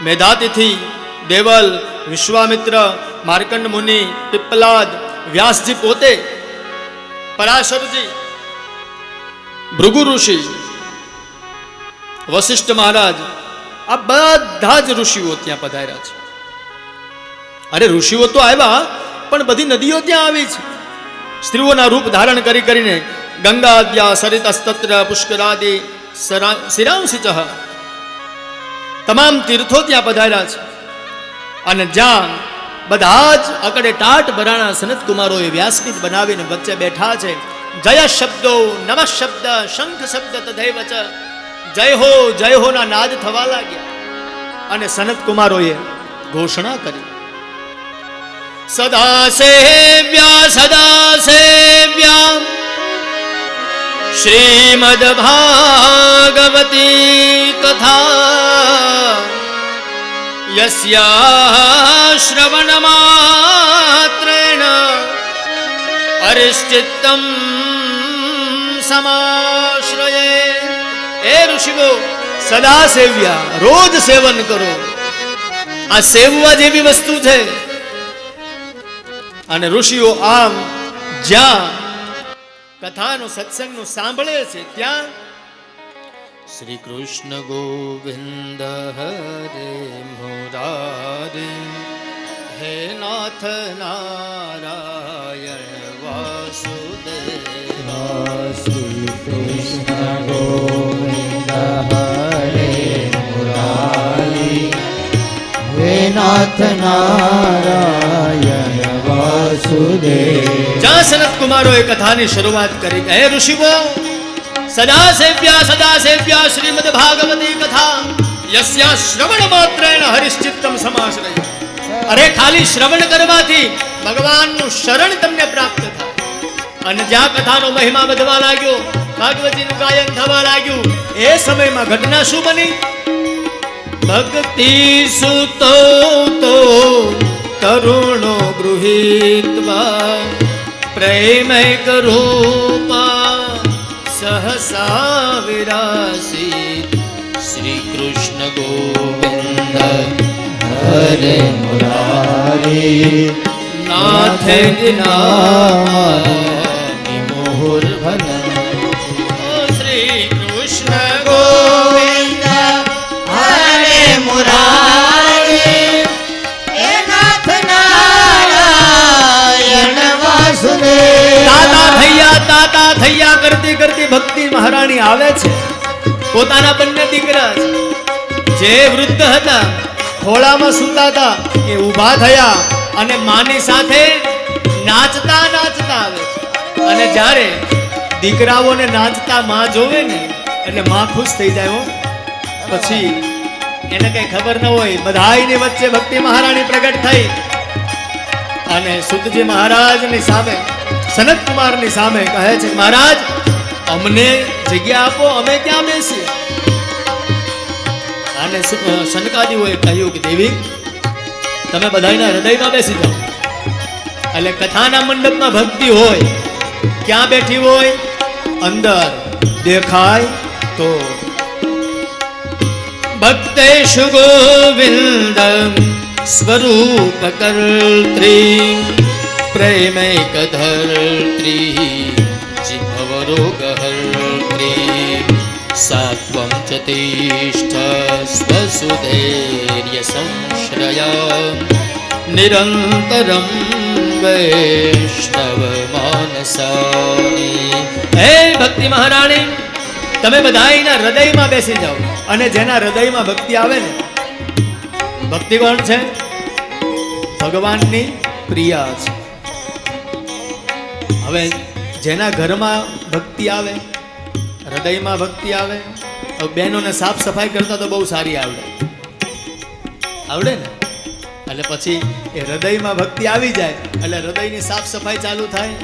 મેધાતિથિ, દેવલ, વિશ્વામિત્ર, માર્કંડ મુનિ, પિપ્પલાદ, વ્યાસજી પોતે, પરાશરજી, ભૃગુ ઋષિ, વશિષ્ઠ મહારાજ, આ બધા જ ઋષિઓ ત્યાં પધાર્યા છે. અરે ઋષિઓ તો આવ્યા, પણ બધી નદીઓ ત્યાં આવી છે. સ્ત્રીઓના રૂપ ધારણ કરી કરીને ગંગાદ્યા સરિતસ્તત્ર પુષ્કરાદિ શિરાંશિચ, તમામ તીર્થો ત્યાં પધાર્યા છે. અને જ્યાં બધા જ અકડે ટાટ ભરાણા સનત કુમારોએ વ્યાસપીઠ બનાવીને વચ્ચે બેઠા છે. જય શબ્દો, નમઃ શબ્દ, શંખ શબ્દ તથૈવ ચ, જય હો ના નાદ થવા લાગ્યા. અને સનત કુમારોએ ઘોષણા કરી, સદા સેવ્યા શ્રીમદ ભાગવતી કથા, યસ્યા શ્રવણ માત્રેણ અરિશ્ચિત્તમ સમાશ્રયે. એ ઋષિઓ, સદા સેવ્યા, રોજ સેવન કરો. આ સેવવા જેવી વસ્તુ છે. અને ઋષિઓ આમ જ્યાં કથાનું સત્સંગનું સાંભળે છે ત્યાં શ્રી કૃષ્ણ ગોવિંદ હરે મુરારે, હે નાથ નારાયણ વાસુદેવ. શ્રી કૃષ્ણ ગોવિંદ હરે મુરારી, હે નાથ નારાયણ વાસુદેવ. જ્યાં સનત કુમારોએ કથાની શરૂઆત કરી, હે ઋષિઓ, સદા સેવ્યા શ્રીમદ ભાગવતી કથા, યસ્યા શ્રવણ માત્રેણ હરિશ્ચિત્તમ સમાશ્રય. અરે ખાલી શ્રવણ કરવાથી ભગવાનનું શરણ તમને પ્રાપ્ત થાય. અને જ્યાં કથાનો મહિમા વધવા લાગ્યો, ભાગવતીનું ગાયન થવા લાગ્યું, એ સમયમાં ઘટના શું બની? ભક્તિ સુતો તો તરુણો ગૃહીત્વા, પ્રેમૈક રૂપા સહસા વિરાસી. શ્રી કૃષ્ણ ગોવિંદ હરે મુરારી, નાથ મોહર ભન. શ્રી કૃષ્ણ ગોવિંદ હરે મુરારી, હે નાથ નારાયણ વાસુદેવ. તાતા થૈયા કરતી કરતી ભક્તિ મહારાણી આવે છે. પોતાના બંને દીકરા જે વૃદ્ધ હતા, ખોળામાં સૂતા હતા, એ ઊભા થયા અને માની સાથે નાચતા આવે છે. અને જ્યારે દીકરાઓને નાચતા માં જોવે ને એટલે માં ખુશ થઈ જાય હો. પછી એને કઈ ખબર ન હોય, બધાની વચ્ચે ભક્તિ મહારાણી પ્રગટ થઈ અને સુતજી મહારાજની સામે, સનત કુમારની સામે કહે છે, મહારાજ અમને જગ્યા આપો, અમે ક્યાં બેસીએ? અને સનકાદીઓએ કહ્યું કે દેવી, તમે બધાના હૃદયમાં બેસી જાઓ. એટલે કથાના મંડપમાં ભક્તિ હોય, ક્યાં બેઠી હોય? અંદર દેખાય તો. ભક્તેષુ ગોવિંદ સ્વરૂપ કર્ત્રી, પ્રેમૈક ધર્ત્રી, જીભવરોગહર્ત્રી, સાત્વં ચ તિષ્ઠ સ્વસુધૈર્ય સંશ્રયા, નિરંતરમ વૈષ્ણવ માનસાની. હે ભક્તિ મહારાણી, તમે બધાના હૃદયમાં બેસી જાઓ. અને જેના હૃદયમાં ભક્તિ આવે ને, ભક્તિ કોણ છે? ભગવાનની પ્રિયા છે. હવે જેના ઘરમાં ભક્તિ આવે, હૃદયમાં ભક્તિ આવે, બહેનોને સાફ સફાઈ કરતા તો બહુ સારી આવડે ને. એટલે પછી એ હૃદયમાં ભક્તિ આવી જાય એટલે હૃદયની સાફ સફાઈ ચાલુ થાય.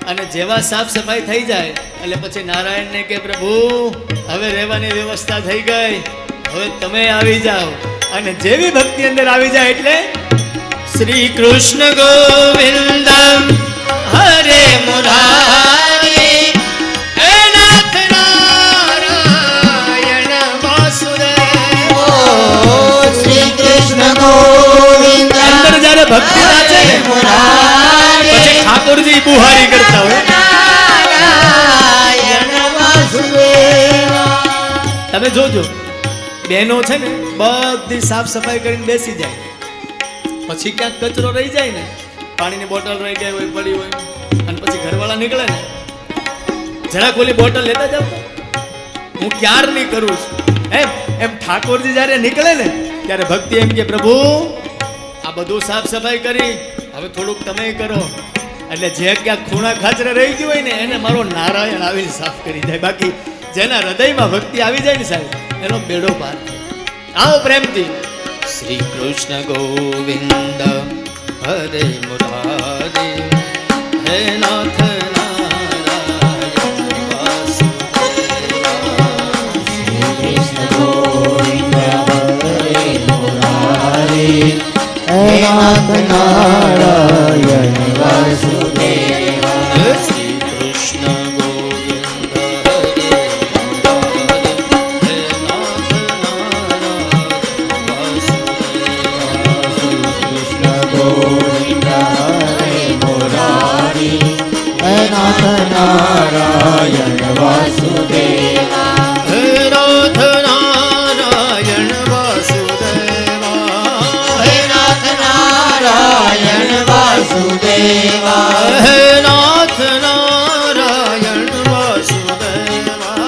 અને જેવા સાફ સફાઈ થઈ જાય એટલે પછી નારાયણને કે પ્રભુ હવે રહેવાની વ્યવસ્થા થઈ ગઈ, હવે તમે આવી જાઓ. અને જેવી ભક્તિ અંદર આવી જાય એટલે શ્રી કૃષ્ણ ગોવિંદ હરે મુરારી હે નાથ નારાયણ વાસુદેવ. શ્રી કૃષ્ણ ગોવિંદ અંદર જ્યારે ભક્તિ નાચે ને પછી ઠાકોરજી બુહારી કરતા હોય. નારાયણ વાસુદેવ. તમે જોજો બહેનો છે ને બધી સાફ સફાઈ કરીને બેસી જાય, પછી ક્યાંક કચરો રહી જાય ને, પાણીની બોટલ રહી ગઈ હોય પડી હોય, અને પછી ઘરવાળા નીકળે ને જરાક ઓલી બોટલ લેતા જાવ. હું ક્યારની કરું છું એમ ઠાકોરજી જ્યારે નીકળે ને ત્યારે ભક્તિ એમ કે પ્રભુ આ બધું સાફ સફાઈ કરી, હવે થોડુંક તમે કરો. એટલે જે ક્યાંક ખૂણા ખાચરે રહી ગયું હોય ને એને મારો નારાયણ આવીને સાફ કરી જાય. બાકી જેના હૃદયમાં ભક્તિ આવી જાય ને સાહેબ એનો બેડો પાર. આવો પ્રેમથી શ્રી કૃષ્ણ ગોવિંદ હરે મુરારી હે નાથ નારાયણ વાસુદેવા. શ્રી કૃષ્ણ ગોવિંદ હરે મુરારી હે નાથ નારાયણ વાસુદેવા. શ્રી કૃષ્ણ ગોવિંદ હરે મુરારી હે નાથ નારાયણ વાસુદેવા. કૃષ્ણ ગોવિંદ હરે મુરારી હે નાથ નારાયણ વાસુદેવા. હે નાથ નારાયણ વાસુદેવા. હે નાથ નારાયણ વાસુદેવા. હે નાથ નારાયણ વાસુદેવા.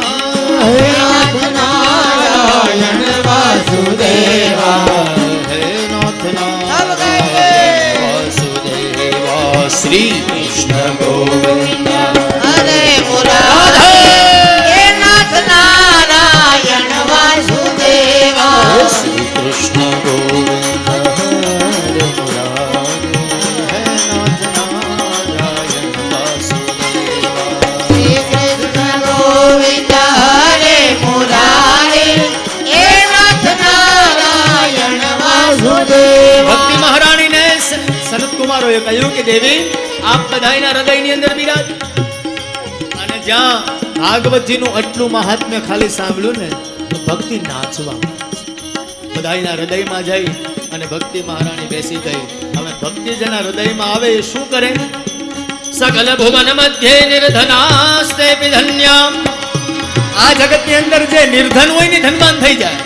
હે નાથ નારાયણ વાસુદેવા. હે નાથ નારાયણ વાસુદેવા. શ્રી કૃષ્ણ ગોવિંદ હરે મુરારી હે નાથ નારાયણ વાસુદેવા. શ્રી કૃષ્ણ ગોવિંદ હરે મુરારી હે નાથ નારાયણ વાસુદેવા. શ્રી કૃષ્ણ ગોવિંદ હરે મુરારી હે નાથ નારાયણ વાસુદેવા. ભક્તિ મહારાણીને સનત કુમારોએ કહ્યું કે દેવી આપ બધાયના હૃદયની અંદર બિરાજ. અને જ્યાં ભાગવતજીનું આટલું મહાત્મ્ય ખાલી સાંભળ્યું ને તો ભક્તિ નાચવા બધાયના હૃદયમાં જઈ અને ભક્તિ મહારાણી બેસી ગઈ. હવે ભક્તિ જેના હૃદયમાં આવે એ શું કરે? સકલ ભુવન મધ્યે નિર્ધનાસ્તે ધન્યામ. આ જગતની અંદર જે નિર્ધન હોય ને ધનવાન થઈ જાય.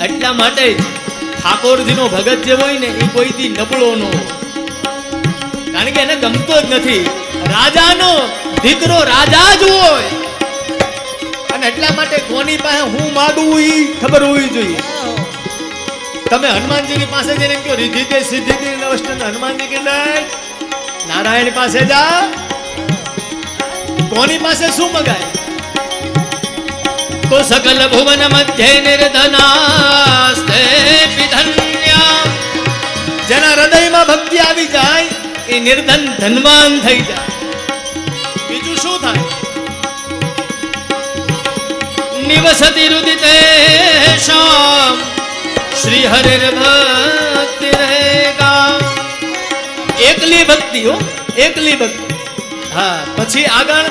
એટલા માટે જ ઠાકોરજીનો ભગત જે હોય ને એ કોઈથી નબળો ન હોય, કારણ કે એને ગમતો જ નથી. રાજાનો દીકરો રાજા જ હોય, અને એટલા માટે કોની પાસે હું માંગવું એ ખબર હોવી જોઈએ. તમે હનુમાનજીની પાસે જઈને કહો રીધિ દે સિદ્ધિ દે નવષ્ટ, હનુમાનજી કે નારાયણ પાસે જા. કોની પાસે શું મગાય? તો સકલ ભુવન મધ્યે નિર્ધનાસ્તે ધન્યા. જેના હૃદયમાં ભક્તિ આવી જાય એ નિર્ધન ધનવાન થઈ જાય. બીજું શું થાય? નિવસતિ રુદિતેષામ શ્રી હરિર ભક્તિ રેગા. એકલી ભક્તિ હો, એકલી ભક્તિ. હા, પછી આગળ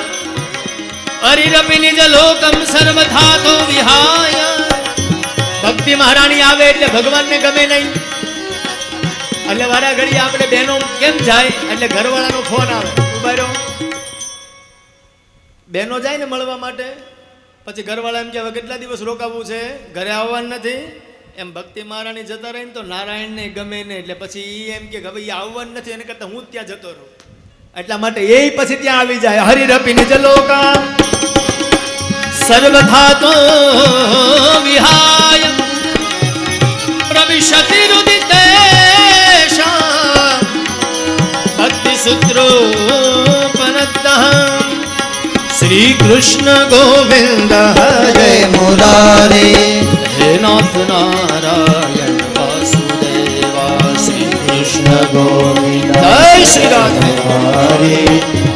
હરિરપી નિજ લોકમ સર્વથા તો વિહાય. ભક્તિ મહારાણી આવે એટલે ભગવાનને ગમે નહીં. એટલે વારા ઘડી આપણે બહેનો કેમ જાય એટલે ઘરવાળાનો ફોન આવે, ઉભા રહો. બહેનો જાય ને મળવા માટે, પછી ઘરવાળા એમ કે હવે કેટલા દિવસ રોકાવું છે, ઘરે આવવાનું નથી. એમ ભક્તિ મહારાણી જતા રહે ને તો નારાયણને ગમે ને, એટલે પછી એમ કે હવે એ આવવાનું નથી, એને કરતા હું ત્યાં જતો રહું. એટલા માટે એ પછી ત્યાં આવી જાય. હરિરપી નિજ લોકમ સર્વથા તો વિહાય પ્રવિશતિ રુદિતેષામ ભક્તિ સૂત્રો પરતઃ. શ્રી કૃષ્ણ ગોવિંદ હરે મુરારી હે નાથ નારાયણ વાસુદેવા. શ્રી કૃષ્ણ ગોવિંદ જય શ્રી રાધે. હરે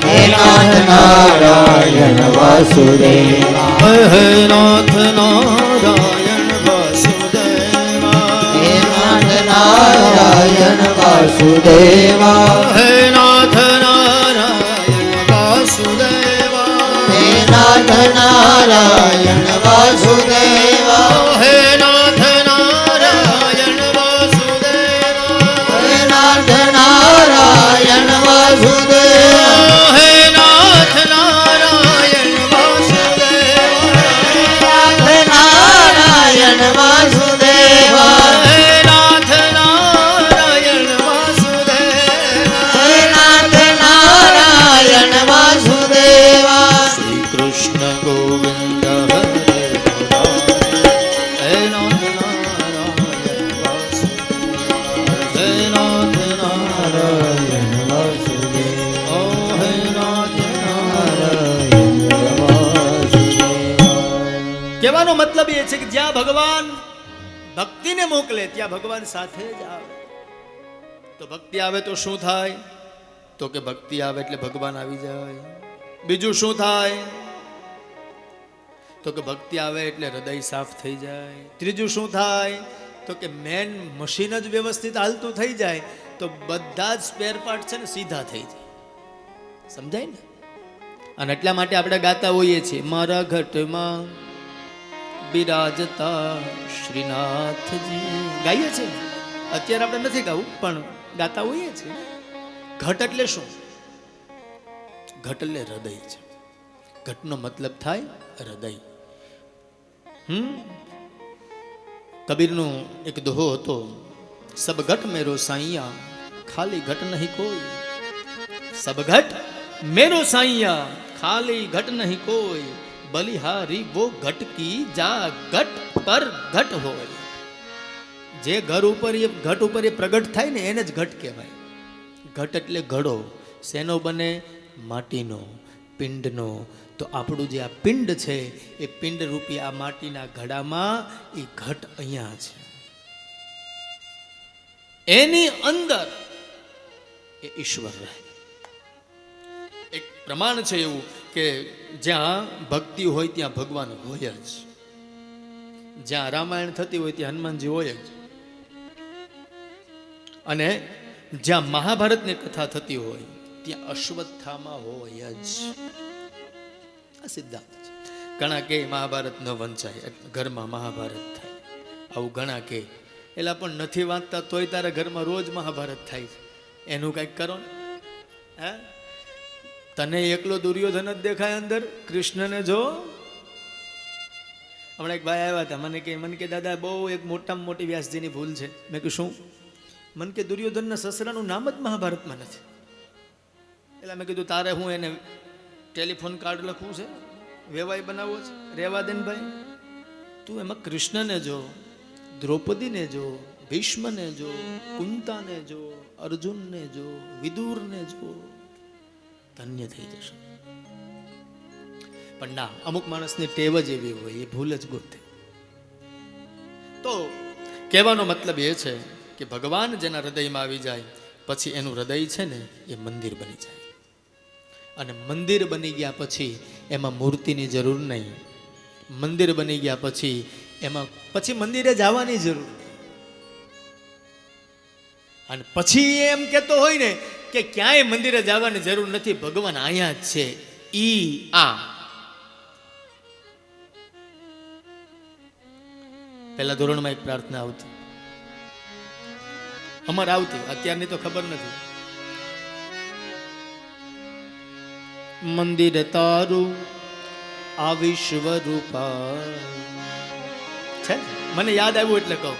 હે નાથ નારાયણ વાસુદેવા હે નાથ નારાયણ વાસુદેવા. હે નાથ નારાયણ વાસુદેવા હે નાથ નારાયણ વાસુદેવા. હે નાથ નારાયણ વાસુદેવા હે નાથ નારાયણ વાસુદેવા. હે નાથ નારાયણ વાસુદેવા હે નાથ નારાયણ વાસુદેવા. નાથ નારાયણ વાસુદેવા હે નાથ નારાયણ વાસુદેવા. હે નાથ નારાયણ વાસુદેવા શ્રી કૃષ્ણ ગોવિંદ હરે મુરારે. હે નાથ નારાયણ વાસુદેવા. હે નાથ નારાયણ વાસુદેવા ઓ હે નાથ કહેવાનો મતલબ એ છે કે જ્યાં ભગવાન ભક્તિને મોકલે ત્યાં ભગવાન સાથે જ આવે. તો ભક્તિ આવે તો શું થાય? તો કે ભક્તિ આવે એટલે ભગવાન આવી જાય. બીજું શું થાય? તો કે ભક્તિ આવે એટલે હૃદય સાફ થઈ જાય. ત્રીજું શું થાય? તો કે મેન મશીન જ વ્યવસ્થિત હાલતું થઈ જાય તો બધા જ સ્પેર પાર્ટ છે ને સીધા થઈ જાય. સમજાય ને? અને એટલા માટે આપણે ગાતા હોઈએ છીએ, મારા ઘટમાં બિરાજતા શ્રીનાથજી. ગાઈએ છીએ ને? અત્યારે આપણે નથી ગાવું પણ ગાતા હોઈએ છીએ. ઘટ એટલે શું? ઘટ એટલે હૃદય છે. ઘટનો મતલબ થાય હૃદય. કબીરનો એક દોહો હતો, સબ ઘટ મેરો સાઈયા ખાલી ઘટ નહીં કોઈ. સબ ઘટ મેરો સાઈયા ખાલી ઘટ નહીં કોઈ. બલિહારી વો ઘટ કી જા ઘટ પર ઘટ હોય. જે ઘટ ઉપર એ પ્રગટ થાય ને એને જ ઘટ કહેવાય. ઘટ એટલે ઘડો. શેનો બને? માટીનો, પિંડનો. તો આપણું જે આ પિંડ છે એ પિંડ રૂપી આ માટીના ઘડામાં એ ઘટ અહીંયા છે. એની અંદર એ ઈશ્વર રહે. એક પ્રમાણ છે એવું કે જ્યાં ભક્તિ હોય ત્યાં ભગવાન હોય જ. જ્યાં રામાયણ થતી હોય ત્યાં હનુમાનજી હોય જ. અને જ્યાં મહાભારતની કથા થતી હોય ત્યાં અશ્વત્થામા હોય જ. આ સિદ્ધાંત છે. ઘણા કે મહાભારત ન વંચાય, ઘરમાં મહાભારત થાય, આવું ઘણા કે. એલા પણ નથી વાંચતા તોય તારા ઘરમાં રોજ મહાભારત થાય છે. એનું કંઈક કરો ને. હે, તને એકલો દુર્યોધન જ દેખાય અંદર? કૃષ્ણને જો. હમણાં એક ભાઈ આવ્યા હતા, મને કે દાદા બહુ એક મોટામાં મોટી વ્યાસજીની ભૂલ છે. મેં કહ્યું શું? મને કે દુર્યોધનના સસરાનું નામ જ મહાભારતમાં નથી. એટલે મેં કીધું તારે હું એને ટેલિફોન કાર્ડ લખવું છે? વેવાઈ બનાવવો છે? રેવા દે ને ભાઈ. તું એમાં કૃષ્ણને જો, દ્રૌપદીને જો, ભીષ્મને જો, કુંતાને જો, અર્જુનને જો, વિદુરને જો, ધન્ય થઈ જશે. પણ ના, અમુક માણસની ટેવ જ એવી હોય, એ ભૂલ જ ગોતે. તો કહેવાનો મતલબ એ છે કે ભગવાન જેના હૃદયમાં આવી જાય પછી એનું હૃદય છે ને એ મંદિર બની જાય. અને મંદિર બની ગયા પછી એમાં મૂર્તિની જરૂર નહીં. મંદિર બની ગયા પછી એમાં પછી મંદિરે જવાની જરૂર નહીં. અને પછી એમ કહેતો હોય ને કે ક્યાંય મંદિરે જવાની જરૂર નથી, ભગવાન અહીંયા જ છે. પહેલા ધોરણમાં એક પ્રાર્થના આવતી, અમારે આવતી, અત્યારની તો ખબર નથી. મંદિર તારું આ વિશ્વ રૂપા છે. મને યાદ આવ્યું એટલે કહું,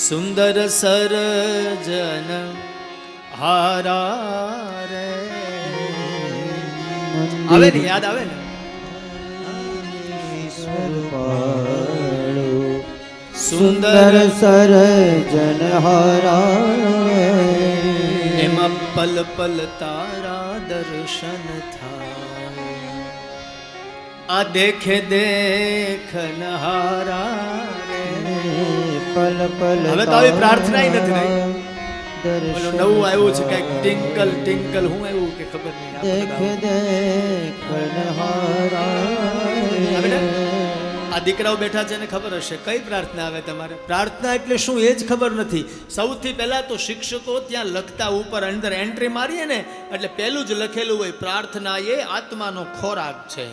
સુંદર સરજન હારા રે. આવે ને, યાદ આવે ને? સુંદર સરજન હારા એમાં પલ પલ તારા દર્શન થાય. આ દેખે દેખન હારા રે. પલ પલ. હવે તો આવી પ્રાર્થના નથી રહી. ઓલું નવું આવ્યું છે કઈક ટિંકલ ટિંકલ હું આવ્યું કે ખબર નહીં દેખ દેખનહારા આ દીકરાઓ બેઠા છે ને ખબર હશે કઈ પ્રાર્થના આવે તમારે પ્રાર્થના એટલે શું એ જ ખબર નથી સૌથી પહેલા તો શિક્ષકો ત્યાં લખતા ઉપર અંદર એન્ટ્રી મારીએ ને એટલે પહેલું જ લખેલું હોય પ્રાર્થના એ આત્માનો ખોરાક છે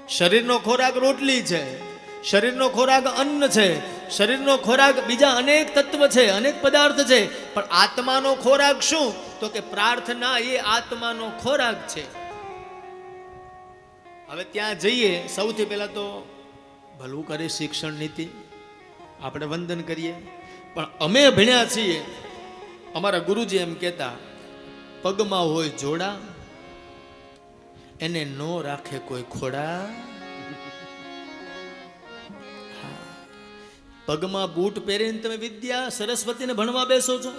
શરીરનો ખોરાક રોટલી છે શરીરનો ખોરાક અન્ન છે શરીરનો ખોરાક બીજા અનેક તત્વ છે અનેક પદાર્થ છે પણ આત્માનો ખોરાક શું તો કે પ્રાર્થના એ આત્માનો ખોરાક છે હવે ત્યાં જઈએ સૌથી પહેલા તો ભલું કરે શિક્ષણ નીતિ આપણે વંદન કરીએ પણ અમે ભણ્યા છીએ અમારા ગુરુજી એમ કહેતા પગમાં હોય જોડા એને નો રાખે કોઈ ખોડા પગમાં બૂટ પહેરીને તમે વિદ્યા સરસ્વતીને ભણવા બેસો છો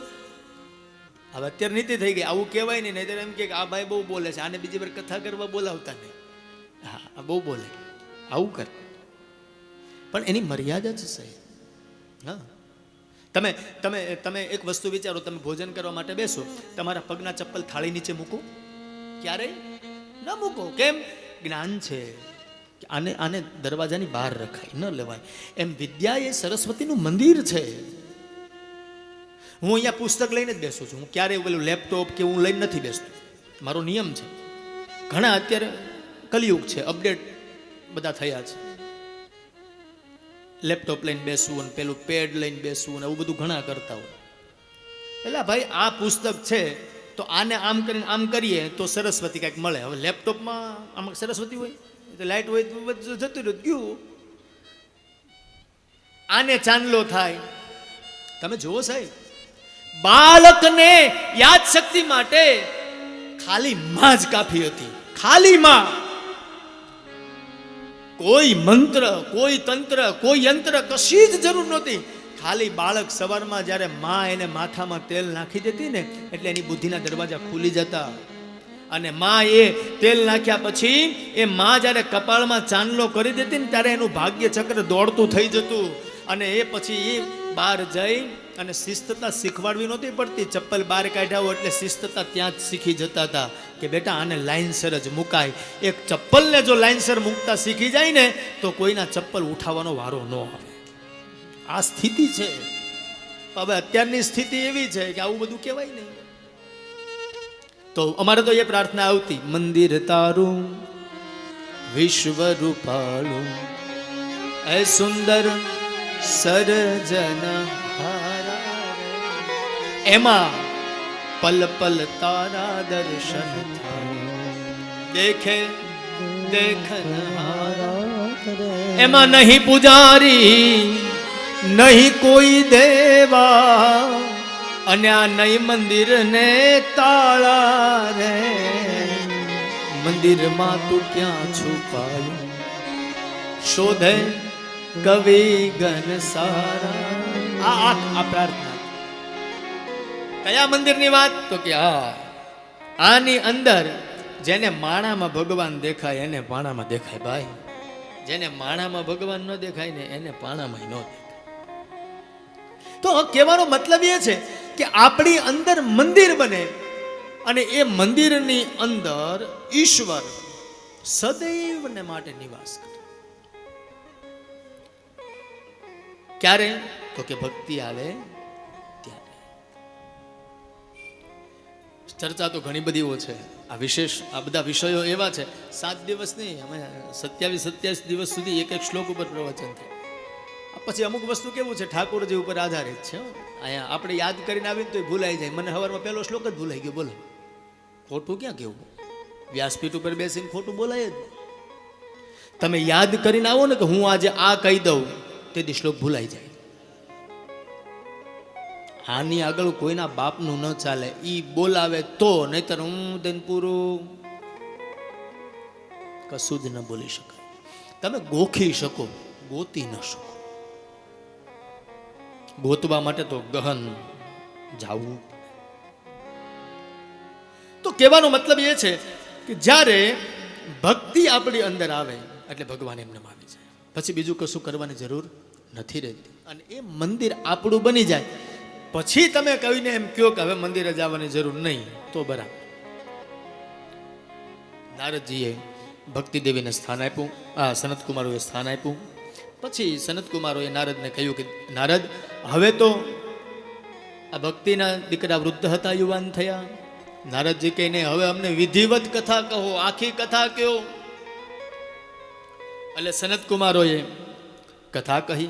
હવે અત્યારે નીતિ થઈ ગઈ આવું કહેવાય નહીં નહીં એમ કે આ ભાઈ બહુ બોલે છે આને બીજી વાર કથા કરવા બોલાવતા નહીં હા બહુ બોલે આવું કર પણ એની મર્યાદા જ છે હા તમે તમે તમે એક વસ્તુ વિચારો તમે ભોજન કરવા માટે બેસો તમારા પગના ચપ્પલ થાળી નીચે મૂકો ક્યારેય ન મૂકો કેમ જ્ઞાન છે આને આને દરવાજાની બહાર રખાય ન લેવાય એમ વિદ્યા એ સરસ્વતીનું મંદિર છે હું અહીંયા પુસ્તક લઈને જ બેસું છું હું ક્યારેય પેલું લેપટોપ કે હું લઈને નથી બેસતો મારો નિયમ છે ઘણા અત્યારે કલયુગ છે અપડેટ બધા થયા છે લેપટોપ લઈને બેસવું અને પેલું પેડ લઈને બેસવું અને એવું બધું ઘણા કરતા હોય એટલે ભાઈ આ પુસ્તક છે તો આને આમ કરીને આમ કરીએ તો સરસ્વતી કંઈક મળે હવે લેપટોપમાં આમાં સરસ્વતી હોય તો લાઈટ હોય તો જતું રહ્યું ગયું આને ચાંદલો થાય તમે જુઓ સાહેબ બાળકને યાદ શક્તિ માટે ખાલી માં જ કાફી હતી ખાલી માં કોઈ મંત્ર કોઈ તંત્ર કોઈ યંત્ર કશી જ જરૂર નહોતી ખાલી બાળક સવારમાં જ્યારે માં એને માથામાં તેલ નાખી દેતી ને એટલે એની બુદ્ધિના દરવાજા ખુલી જતા અને માં એ તેલ નાખ્યા પછી એ માં જ્યારે કપાળમાં ચાંદલો કરી દેતી ને ત્યારે એનું ભાગ્ય ચક્ર દોડતું થઈ જતું અને એ પછી એ બહાર જઈ અને શિસ્તતા શીખવાડવી નહોતી પડતી ચપ્પલ બહાર કાઢ્યા હોય એટલે શિસ્તતા ત્યાં જ શીખી જતા હતા કે બેટા આને લાઇનસર જ મુકાય એક ચપ્પલને જો લાઇનસર મૂકતા શીખી જાય ને તો કોઈના ચપ્પલ ઉઠાવવાનો વારો ન આવે આ સ્થિતિ છે હવે અત્યારની સ્થિતિ એવી છે કે આવું બધું કહેવાય નહીં તો અમારે તો એ પ્રાર્થના આવતી મંદિર તારું વિશ્વ રૂપાળું એ સુંદર સર્જન એમાં પલ પલ તારા દર્શન દેખે દેખનહારા એમાં નહીં પૂજારી નહીં કોઈ દેવા અને આ નહીં મંદિર ને તાળા રે મંદિરમાં તું ક્યાં છુપાયું શોધે કવિ ગન સારા આ પ્રાર્થના કયા મંદિરની વાત તો કે આની અંદર જેને માણામાં ભગવાન દેખાય એને પાણામાં દેખાય ભાઈ જેને માણામાં ભગવાન ન દેખાય ને એને પાણામાં ન દેખાય તો કહેવાનો મતલબ એ છે કે આપણી અંદર મંદિર બને અને એ મંદિરની અંદર ઈશ્વર સદૈવને માટે નિવાસ કરે ક્યારે તો કે ભક્તિ આવે ત્યારે ચર્ચા તો ઘણી બધીઓ છે આ વિશેષ આ બધા વિષયો એવા છે 7 દિવસ નહીં અમે 27 દિવસ સુધી એક શ્લોક ઉપર પ્રવચન થાય પછી અમુક વસ્તુ કેવું છે ઠાકોરજી ઉપર આધારિત છે અહીંયા આપણે યાદ કરીને આવીને તો ભૂલાઈ જાય મને સવારમાં પહેલો શ્લોક જ ભૂલાઈ ગયો બોલો ખોટું ક્યાં કેવું વ્યાસપીઠ ઉપર બેસીને ખોટું બોલાય જ તમે યાદ કરીને આવો ને કે હું આજે આ કહી દઉં તેથી શ્લોક ભૂલાઈ જાય આની આગળ કોઈના બાપનું ન ચાલે ઈ બોલાવે તો નહીતર હું તેન પૂરું કશું જ ન બોલી શકાય તમે ગોખી શકો ગોતી ન શકો ગોતવા માટે તો ગહન જાવું તો કહેવાનો મતલબ એ છે કે જ્યારે ભક્તિ આપણી અંદર આવે એટલે ભગવાન એમને આવી જાય પછી બીજું કશું કરવાની જરૂર નથી રહેતી અને એ મંદિર આપણું બની જાય પછી તમે કહીને એમ કહો કે હવે મંદિરે જવાની જરૂર નહીં, તો બરાબર. નારદજીએ ભક્તિ દેવીને સ્થાન આપ્યું, સનત કુમારોએ સ્થાન આપ્યું. પછી સનત કુમારોએ નારદને કહ્યું કે નારદ, હવે તો આ ભક્તિના દીકરા વૃદ્ધ હતા, યુવાન થયા. નારદજી કહીને હવે અમને વિધિવત કથા કહો, આખી કથા કહો. એટલે સનત કુમારોએ કથા કહી.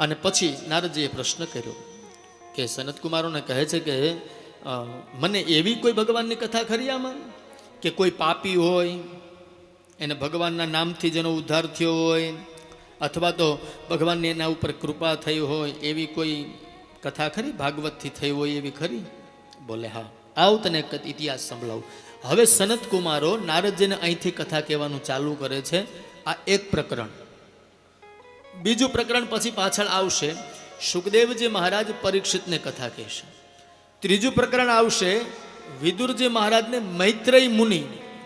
અને પછી નારદજીએ પ્રશ્ન કર્યો કે સનત કુમારોને કહે છે કે મને એવી કોઈ ભગવાનની કથા ખરી આમાં કે કોઈ પાપી હોય એને ભગવાનના નામથી જેનો ઉદ્ધાર થયો હોય, અથવા તો ભગવાનની એના ઉપર કૃપા થઈ હોય, એવી કોઈ કથા ખરી ભાગવતથી થઈ હોય એવી ખરી? બોલે હા, આવ તને ઇતિહાસ સંભળાવું. હવે સનત કુમારો નારદજીને અહીંથી કથા કહેવાનું ચાલુ કરે છે. આ એક પ્રકરણ. બીજું પ્રકરણ પછી પાછળ આવશે. સુખદેવજી મહારાજ પરીક્ષિતને કથા કહેશે. ત્રીજું પ્રકરણ આવશે, વિદુરજી મહારાજને મૈત્રેય મુનિ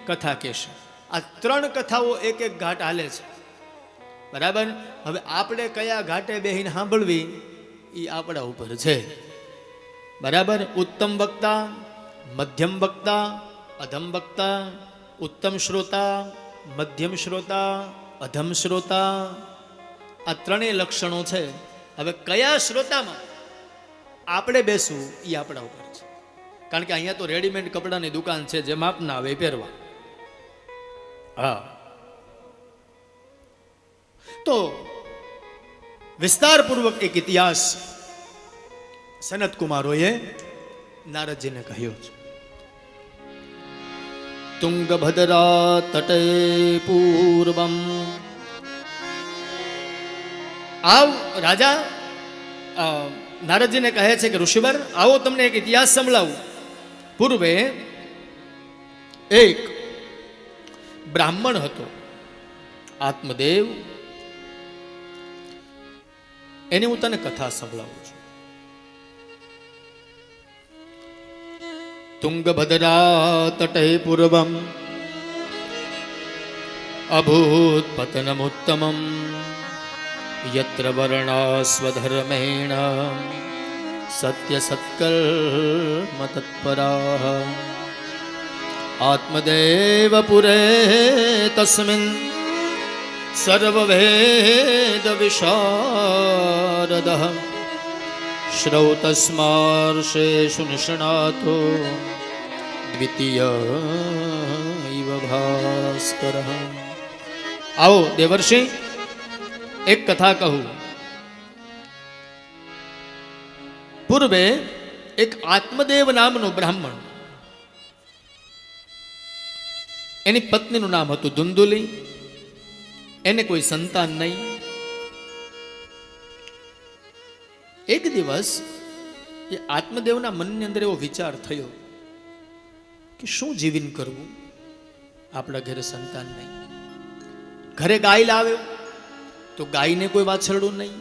કથા કહેશે. આ ત્રણ કથાઓ એક એક ઘાટ હાલે છે, બરાબર. હવે આપણે કયા ઘાટે બેહીને સાંભળવી એ આપણા ઉપર છે, બરાબર. ઉત્તમ વક્તા, મધ્યમ વક્તા, અધમ વક્તા, ઉત્તમ શ્રોતા, મધ્યમ શ્રોતા, અધમ શ્રોતા, આ ત્રણેય લક્ષણો છે. હવે કયા શ્રોતામાં આપણે બેસવું એ આપણા ઉપર છે. કારણ કે અહીંયા તો રેડીમેડ કપડાની દુકાન છે, જે માપના આવે એ પહેરવા. હા, તો વિસ્તારપૂર્વક એક ઇતિહાસ સનત કુમારોએ નારદજીને કહ્યો છે. તુંગભદ્રા તટે પૂર્વમ. આવ રાજા નારદજીને કહે છે કે ઋષિવર, આવો તમને એક ઇતિહાસ સંભળાવું. પૂર્વે એક બ્રાહ્મણ હતો, આત્મદેવ. એની હું તને કથા સંભળાવું છું. તુંગભદ્રા તટે પૂર્વમ અભૂત પતનમુત્તમમ યત્ર વર્ણાસ્વધર્મેણ સત્ય સત્કર્મ તત્પરાઃ આત્મદેવ પુરે તસ્મિન સર્વવેદ વિશારદઃ શ્રૌતસ્માર્ષેષુ નિષ્ણાતો દ્વિતીય ઇવ ભાસ્કરઃ. આવો દેવર્ષિ, એક કથા કહું. પૂર્વે એક આત્મદેવ નામનો બ્રાહ્મણ, એની પત્નીનું નામ હતું ધુંધુલી. એને કોઈ સંતાન નહીં. એક દિવસ એ આત્મદેવના મનની અંદર એવો વિચાર થયો કે શું જીવન કરવું, આપણા ઘરે સંતાન નહીં. ઘરે ગાય લાવ્યો તો ગાયને કોઈ વાછરડું નહીં.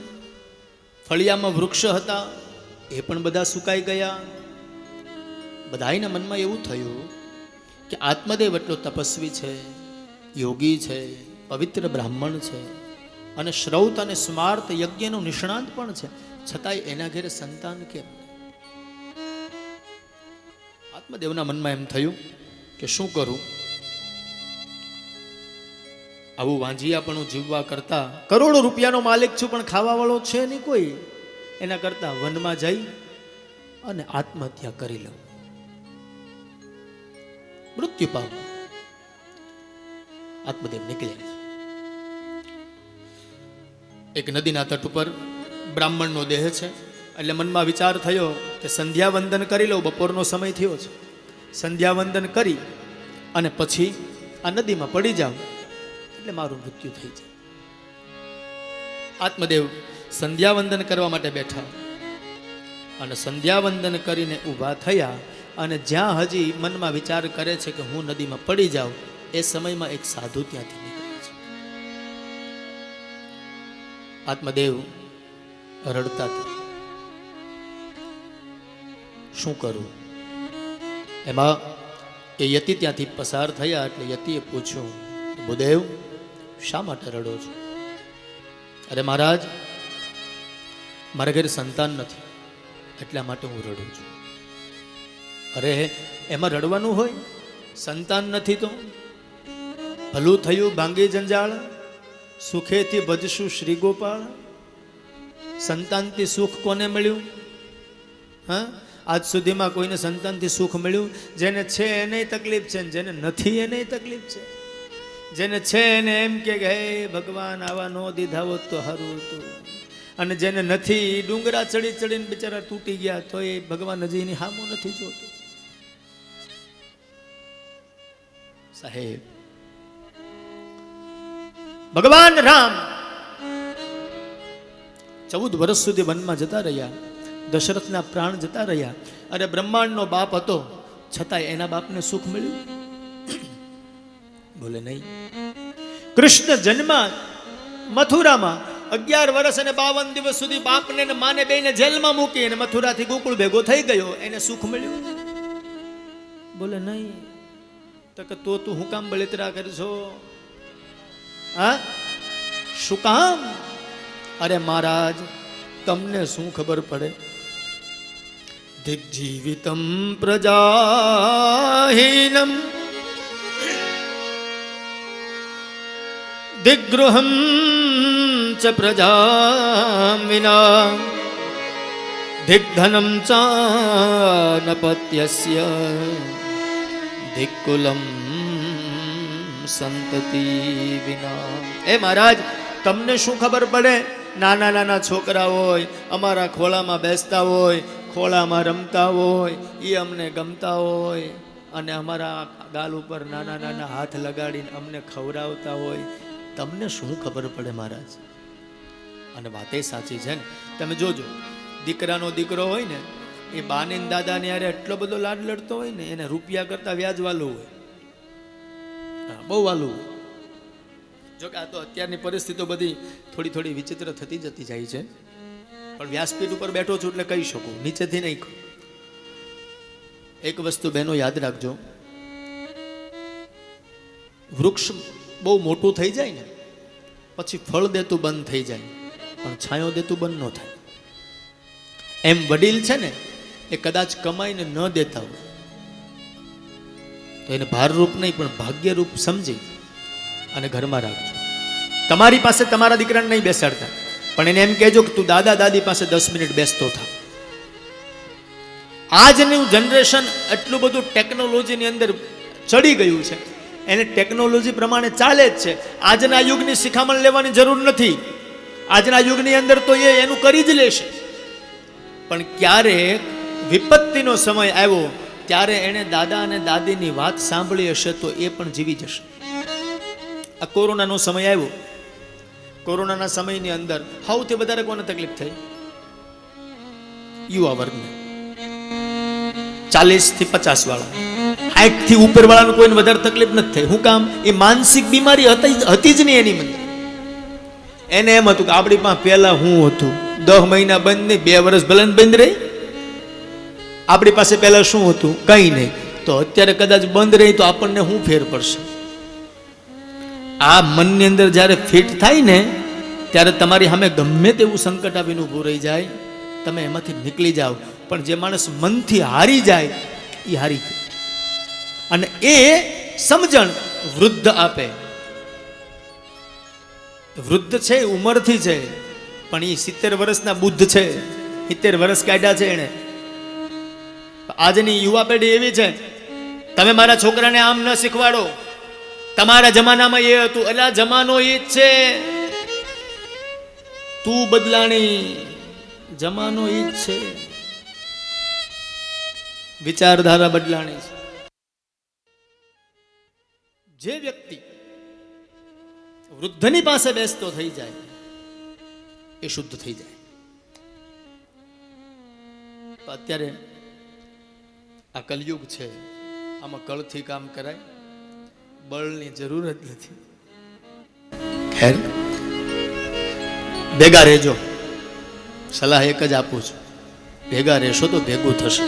ફળિયામાં વૃક્ષ હતા, એ પણ બધા સુકાઈ ગયા. બધાના મનમાં એવું થયું કે આત્મદેવ એટલો તપસ્વી છે, યોગી છે, પવિત્ર બ્રાહ્મણ છે, અને શ્રૌત અને સ્માર્ત યજ્ઞનો નિષ્ણાંત પણ છે, છતાંય એના ઘરે સંતાન કેમ? આત્મદેવના મનમાં એમ થયું કે શું કરું? આવું વાંજિયાપણું જીવવા કરતા, કરોડો રૂપિયાનો માલિક છું પણ ખાવા વાળો છે નહીં કોઈ, એના કરતા વનમાં જઈ અને આત્મહત્યા કરી લઉં, મૃત્યુ પામું. આત્મદેવ નીકળ્યા. એક નદીના તટ ઉપર બ્રાહ્મણનો દેહ છે. એટલે મનમાં વિચાર થયો કે સંધ્યા વંદન કરી લઉં, બપોરનો સમય થયો છે. સંધ્યા વંદન કરી અને પછી આ નદીમાં પડી જાઉં એટલે મારું મૃત્યુ થઈ જાય. આત્મદેવ સંધ્યા વંદન કરવા માટે બેઠા અને સંધ્યા વંદન કરીને ઊભા થયા. અને જ્યાં હજી મનમાં વિચાર કરે છે કે હું નદીમાં પડી જાઉં, એ સમયમાં એક સાધુ ત્યાંથી નીકળે છે. આત્મદેવ રડતા હતા. શું કરું? એમાં એ યતિ ત્યાંથી પસાર થયા. એટલે યતિએ પૂછ્યું, ભૂદેવ શા માટે રડો છો? અરે મહારાજ, મારા ઘરે સંતાન નથી, એટલા માટે હું રડું છું. અરે એમાં રડવાનું હોય? સંતાન નથી તો ભલું થયું ભાંગી જંજાળ, સુખેથી ભજશું શ્રી ગોપાળ. સંતાનથી સુખ કોને મળ્યું? હા, આજ સુધીમાં કોઈને સંતાનથી સુખ મળ્યું? જેને છે એને તકલીફ છે, જેને નથી એને તકલીફ છે. જેને છે એને એમ કે હે ભગવાન આવા નો દીધા હોત તો સારું હતું, અને જેને નથી ડુંગરા ચડી ચડીને બિચારા તૂટી ગયા તો એ ભગવાન હજી એની હામો નથી જોતો. સાહેબ, ભગવાન રામ 14 વર્ષ સુધી વનમાં જતા રહ્યા, દશરથના પ્રાણ જતા રહ્યા. અરે બ્રહ્માંડનો બાપ હતો, છતાં એના બાપને સુખ મળ્યું? બોલે નહીં. કૃષ્ણ જન્મ મથુરામાં 11 વર્ષ અને 52 દિવસ સુધી બાપને ને માને બેને જેલમાં મૂકી અને મથુરાથી ગોકુળ ભેગો થઈ ગયો, એને સુખ મળ્યું? બોલે નહીં. તો કે તું હું કામ બળતરા કરશો? હા, શું કામ? અરે મહારાજ, તમને શું ખબર પડે? દિગ્જીવિતમ પ્રજાહીનમ દિગ્ગૃહમ ચ પ્રજા વિના દિગ્ધનમ ચ નપત્યસ્ય દિક્કુલમ સંતતિ વિના. એ મહારાજ, તમને શું ખબર પડે? નાના નાના છોકરા હોય, અમારા ખોળામાં બેસતા હોય, ખોળામાં રમતા હોય, એ અમને ગમતા હોય, અને અમારા ગાલ ઉપર નાના નાના હાથ લગાડીને અમને ખવડાવતા હોય. તમને શું ખબર પડે મહારાજ? અને વાત એ સાચી છે ને. તમે જોજો, દીકરાનો દીકરો હોય ને, એ બાને દાદાને યારે એટલો બધો લાડ લડતો હોય ને, એને રૂપિયા કરતા વ્યાજ વાલું હોય. હા, બહુ વાલું હોય. જો કે આ તો અત્યારની પરિસ્થિતિઓ બધી થોડી થોડી વિચિત્ર થતી જતી જાય છે, પણ વ્યાસપીઠ ઉપર બેઠો છું એટલે કહી શકું, નીચેથી નહીં કહું. એક વસ્તુ બહેનો યાદ રાખજો, વૃક્ષ બહુ મોટું થઈ જાય ને પછી ફળ દેતું બંધ થઈ જાય, પણ છાંયો દેતું બંધ ન થાય. એમ વડીલ છે ને, એ કદાચ કમાઈને ન દેતા હોય તો એને ભારરૂપ નહીં પણ ભાગ્યરૂપ સમજી અને ઘરમાં રાખજો. તમારી પાસે તમારા દીકરાને નહીં બેસાડતા, પણ એને એમ કહેજો કે તું દાદા દાદી પાસે 10 મિનિટ બેસતો થા. આજનું જનરેશન એટલું બધું ટેકનોલોજીની અંદર ચડી ગયું છે, એને ટેકનોલોજી પ્રમાણે ચાલે જ છે. આજના યુગની શિખામણ લેવાની જરૂર નથી. આજના યુગની અંદર તો એ એનું કરી જ લેશે. પણ ક્યારેક વિપત્તિનો સમય આવ્યો ત્યારે એણે દાદા અને દાદીની વાત સાંભળી હશે તો એ પણ જીવી જશે. આ કોરોનાનો સમય આવ્યો, કોરોનાના સમયની અંદર સૌથી વધારે કોને તકલીફ થઈ? યુવા વર્ગને, 40 થી 50 વાળા. 60 થી ઉપર વાળાને કોઈને વધારે તકલીફ નથી થઈ. શું કામ? એ માનસિક બીમારી હતી જ નહીં એની અંદર. એને એમ હતું કે આપણી પાસે પહેલા હું હતું, 10 મહિના બંધ નહીં, 2 વર્ષ ભલે બંધ રહી. આપણી પાસે પહેલા શું હતું? કંઈ નહીં. તો અત્યારે કદાચ બંધ રહી તો આપણને શું ફેર પડશે? આ મનની અંદર જ્યારે ફિટ થાય ને, ત્યારે તમારી સામે ગમે તેવું સંકટ આવીને ઊભું રહી જાય, તમે એમાંથી નીકળી જાઓ. પણ જે માણસ મનથી હારી જાય એ હારી જાય. અને એ સમજણ વૃદ્ધ આપે. વૃદ્ધ છે, ઉંમરથી છે, પણ એ 70 વર્ષના બુદ્ધ છે. 70 વર્ષ કાઢ્યા છે એને. આજની યુવા પેઢી એવી છે, તમે મારા છોકરાને આમ ન શીખવાડો, તમારા જમાનામાં એ હતું. એટલે આ જમાનો એ જ છે. તું બદલાણી, જમાનો એ જ છે. વિચારધારા બદલાણી છે. જે વ્યક્તિ વૃદ્ધની પાસે બેસતો થઈ જાય એ શુદ્ધ થઈ જાય. અત્યારે આ કલયુગ છે, આમાં કળથી કામ કરાય, બળની જરૂર જ નથી. ખેર, ભેગા રહેજો. સલાહ એક જ આપું છું, ભેગા રહેશો તો ભેગું થશે.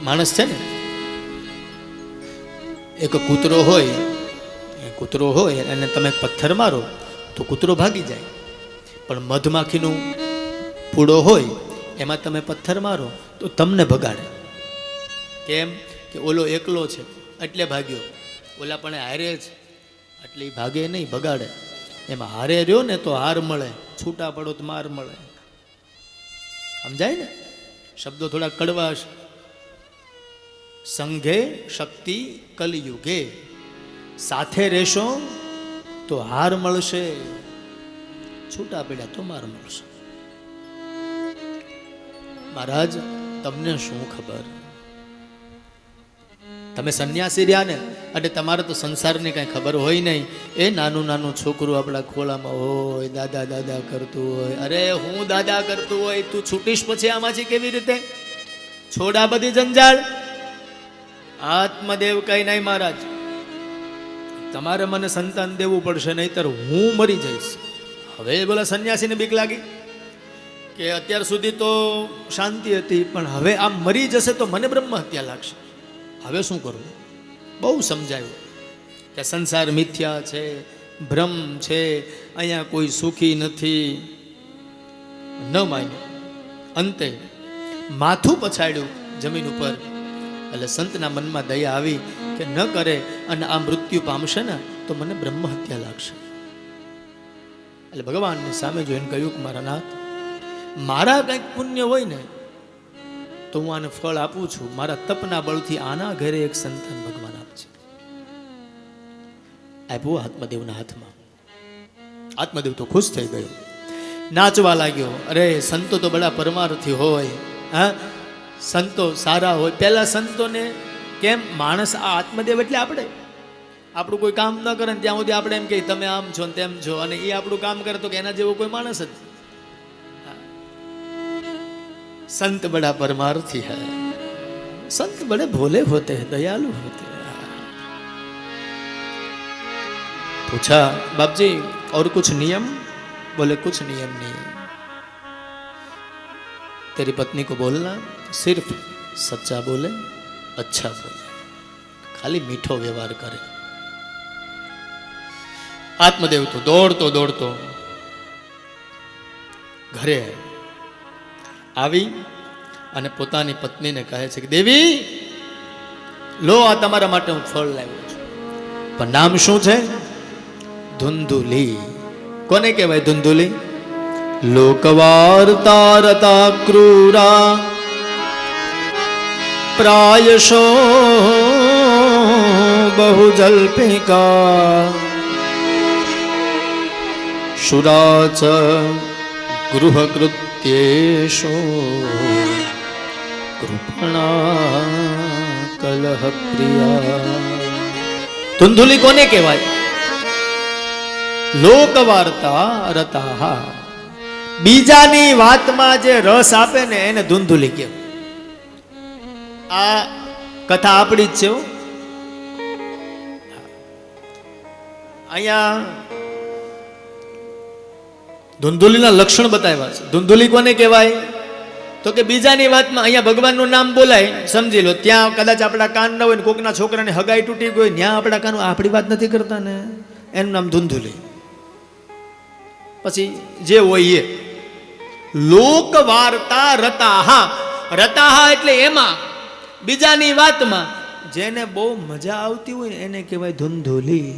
માણસ છે ને, એક કૂતરો હોય અને તમે પથ્થર મારો તો કૂતરો ભાગી જાય, પણ મધમાખીનું ફૂડો હોય એમાં તમે પથ્થર મારો તો તમને ભગાડે. કેમ કે ઓલો એકલો છે એટલે ભાગ્યો, ઓલા પણ હારે છે એટલે એ ભાગે નહીં, ભગાડે. એમાં હારે રહ્યો ને તો હાર મળે, છૂટા પડો તો માર મળે. સમજાય ને? શબ્દો થોડા કડવા છે. સંઘે શક્તિ કલયુગે, સાથે રહેશો તો હાર મળશે, છૂટા પડ્યા તો માર મળશે. મહારાજ તમને શું ખબર? તમે સંન્યાસી રહ્યા ને એટલે તમારે તો સંસારની કાંઈ ખબર હોય નહીં. એ નાનું નાનું છોકરું આપણા ખોળામાં હોય, દાદા દાદા કરતું હોય. અરે હું દાદા કરતું હોય, તું છૂટીશ પછી આમાંથી કેવી રીતે? છોડા બધી જંજાળ. આત્મદેવ કઈ નહીં મહારાજ, તમારે મને સંતાન દેવું પડશે, નહીતર હું મરી જઈશ. હવે બોલા સંન્યાસીને બીક લાગી કે અત્યાર સુધી તો શાંતિ હતી, પણ હવે આમ મરી જશે તો મને બ્રહ્મ હત્યા લાગશે. હવે શું કરવું? બહુ સમજાયું કે સંસાર મિથ્યા છે, ભ્રમ છે, અહીંયા કોઈ સુખી નથી. ન માન્યું. અંતે માથું પછાડ્યું જમીન ઉપર. એટલે સંતના મનમાં દયા આવી કે ન કરે અને આ મૃત્યુ પામશે ને તો મને બ્રહ્મ હત્યા લાગશે. એટલે ભગવાનની સામે જોઈને કહ્યું કે મારા નાથ, મારા કંઈક પુણ્ય હોય ને તો હું આને ફળ આપું છું. મારા તપના બળથી આના ઘરે એક સંતાન ભગવાન આપશે. આપ્યું આત્મદેવના હાથમાં. આત્મદેવ તો ખુશ થઈ ગયો, નાચવા લાગ્યો. અરે સંતો તો બડા પરમાર્થી હોય, હા, સંતો સારા હોય. પહેલા સંતોને કેમ માણસ, આ આત્મદેવ એટલે આપણે, આપણું કોઈ કામ ન કરે ને ત્યાં સુધી આપણે એમ કહીએ તમે આમ છો ને તેમ છો, અને એ આપણું કામ કરે તો કે એના જેવો કોઈ માણસ જ. संत बड़ा परमार्थी है, संत बड़े भोले होते हैं, दयालु होते हैं. पूछा बाप जी और कुछ नियम? बोले कुछ नियम नहीं, तेरी पत्नी को बोलना सिर्फ सच्चा बोले, अच्छा बोले, खाली मीठो व्यवहार करे. आत्मदेव तो दौड़तो दौड़तो घरे આવી અને પોતાની પત્નીને કહે છે કે દેવી, લો આ તમારા માટે હું ફળ લાવ્યો છું, પણ નામ શું છે? ધુંધુલી. કોને કહેવાય ધુંધુલી? લોકવાર્તા રતા ક્રૂરા પ્રાયશો બહુ જલ્પિકા શુરાચ ગૃહકૃત તેષો કૃપણા કલહ પ્રિયા. ધુંધુલી કોને કહેવાય? લોકવાર્તા રતા, બીજાની વાતમાં જે રસ આપે ને એને ધુંધુલી કહેવાય. આ કથા આપણી જ છે. અહીંયા ધુંધુલીના લક્ષણ બતાવ્યા છે. ધુંધુલી કોને કહેવાય? તો કે બીજાની વાતમાં, અહીંયા ભગવાનનું નામ બોલાય, સમજી લો, ત્યાં કદાચ આપણા કાન ન હોય ને કોકના છોકરાને હગાઈ તૂટી ગઈ, ત્યાં આપણા કાન આપણી વાત નથી કરતા ને, એનું નામ ધુંધુલી. પછી જે હોય એ લોક વાર્તા રતાહા. રતાહા એટલે એમાં બીજાની વાતમાં જેને બહુ મજા આવતી હોય એને કહેવાય ધુંધુલી.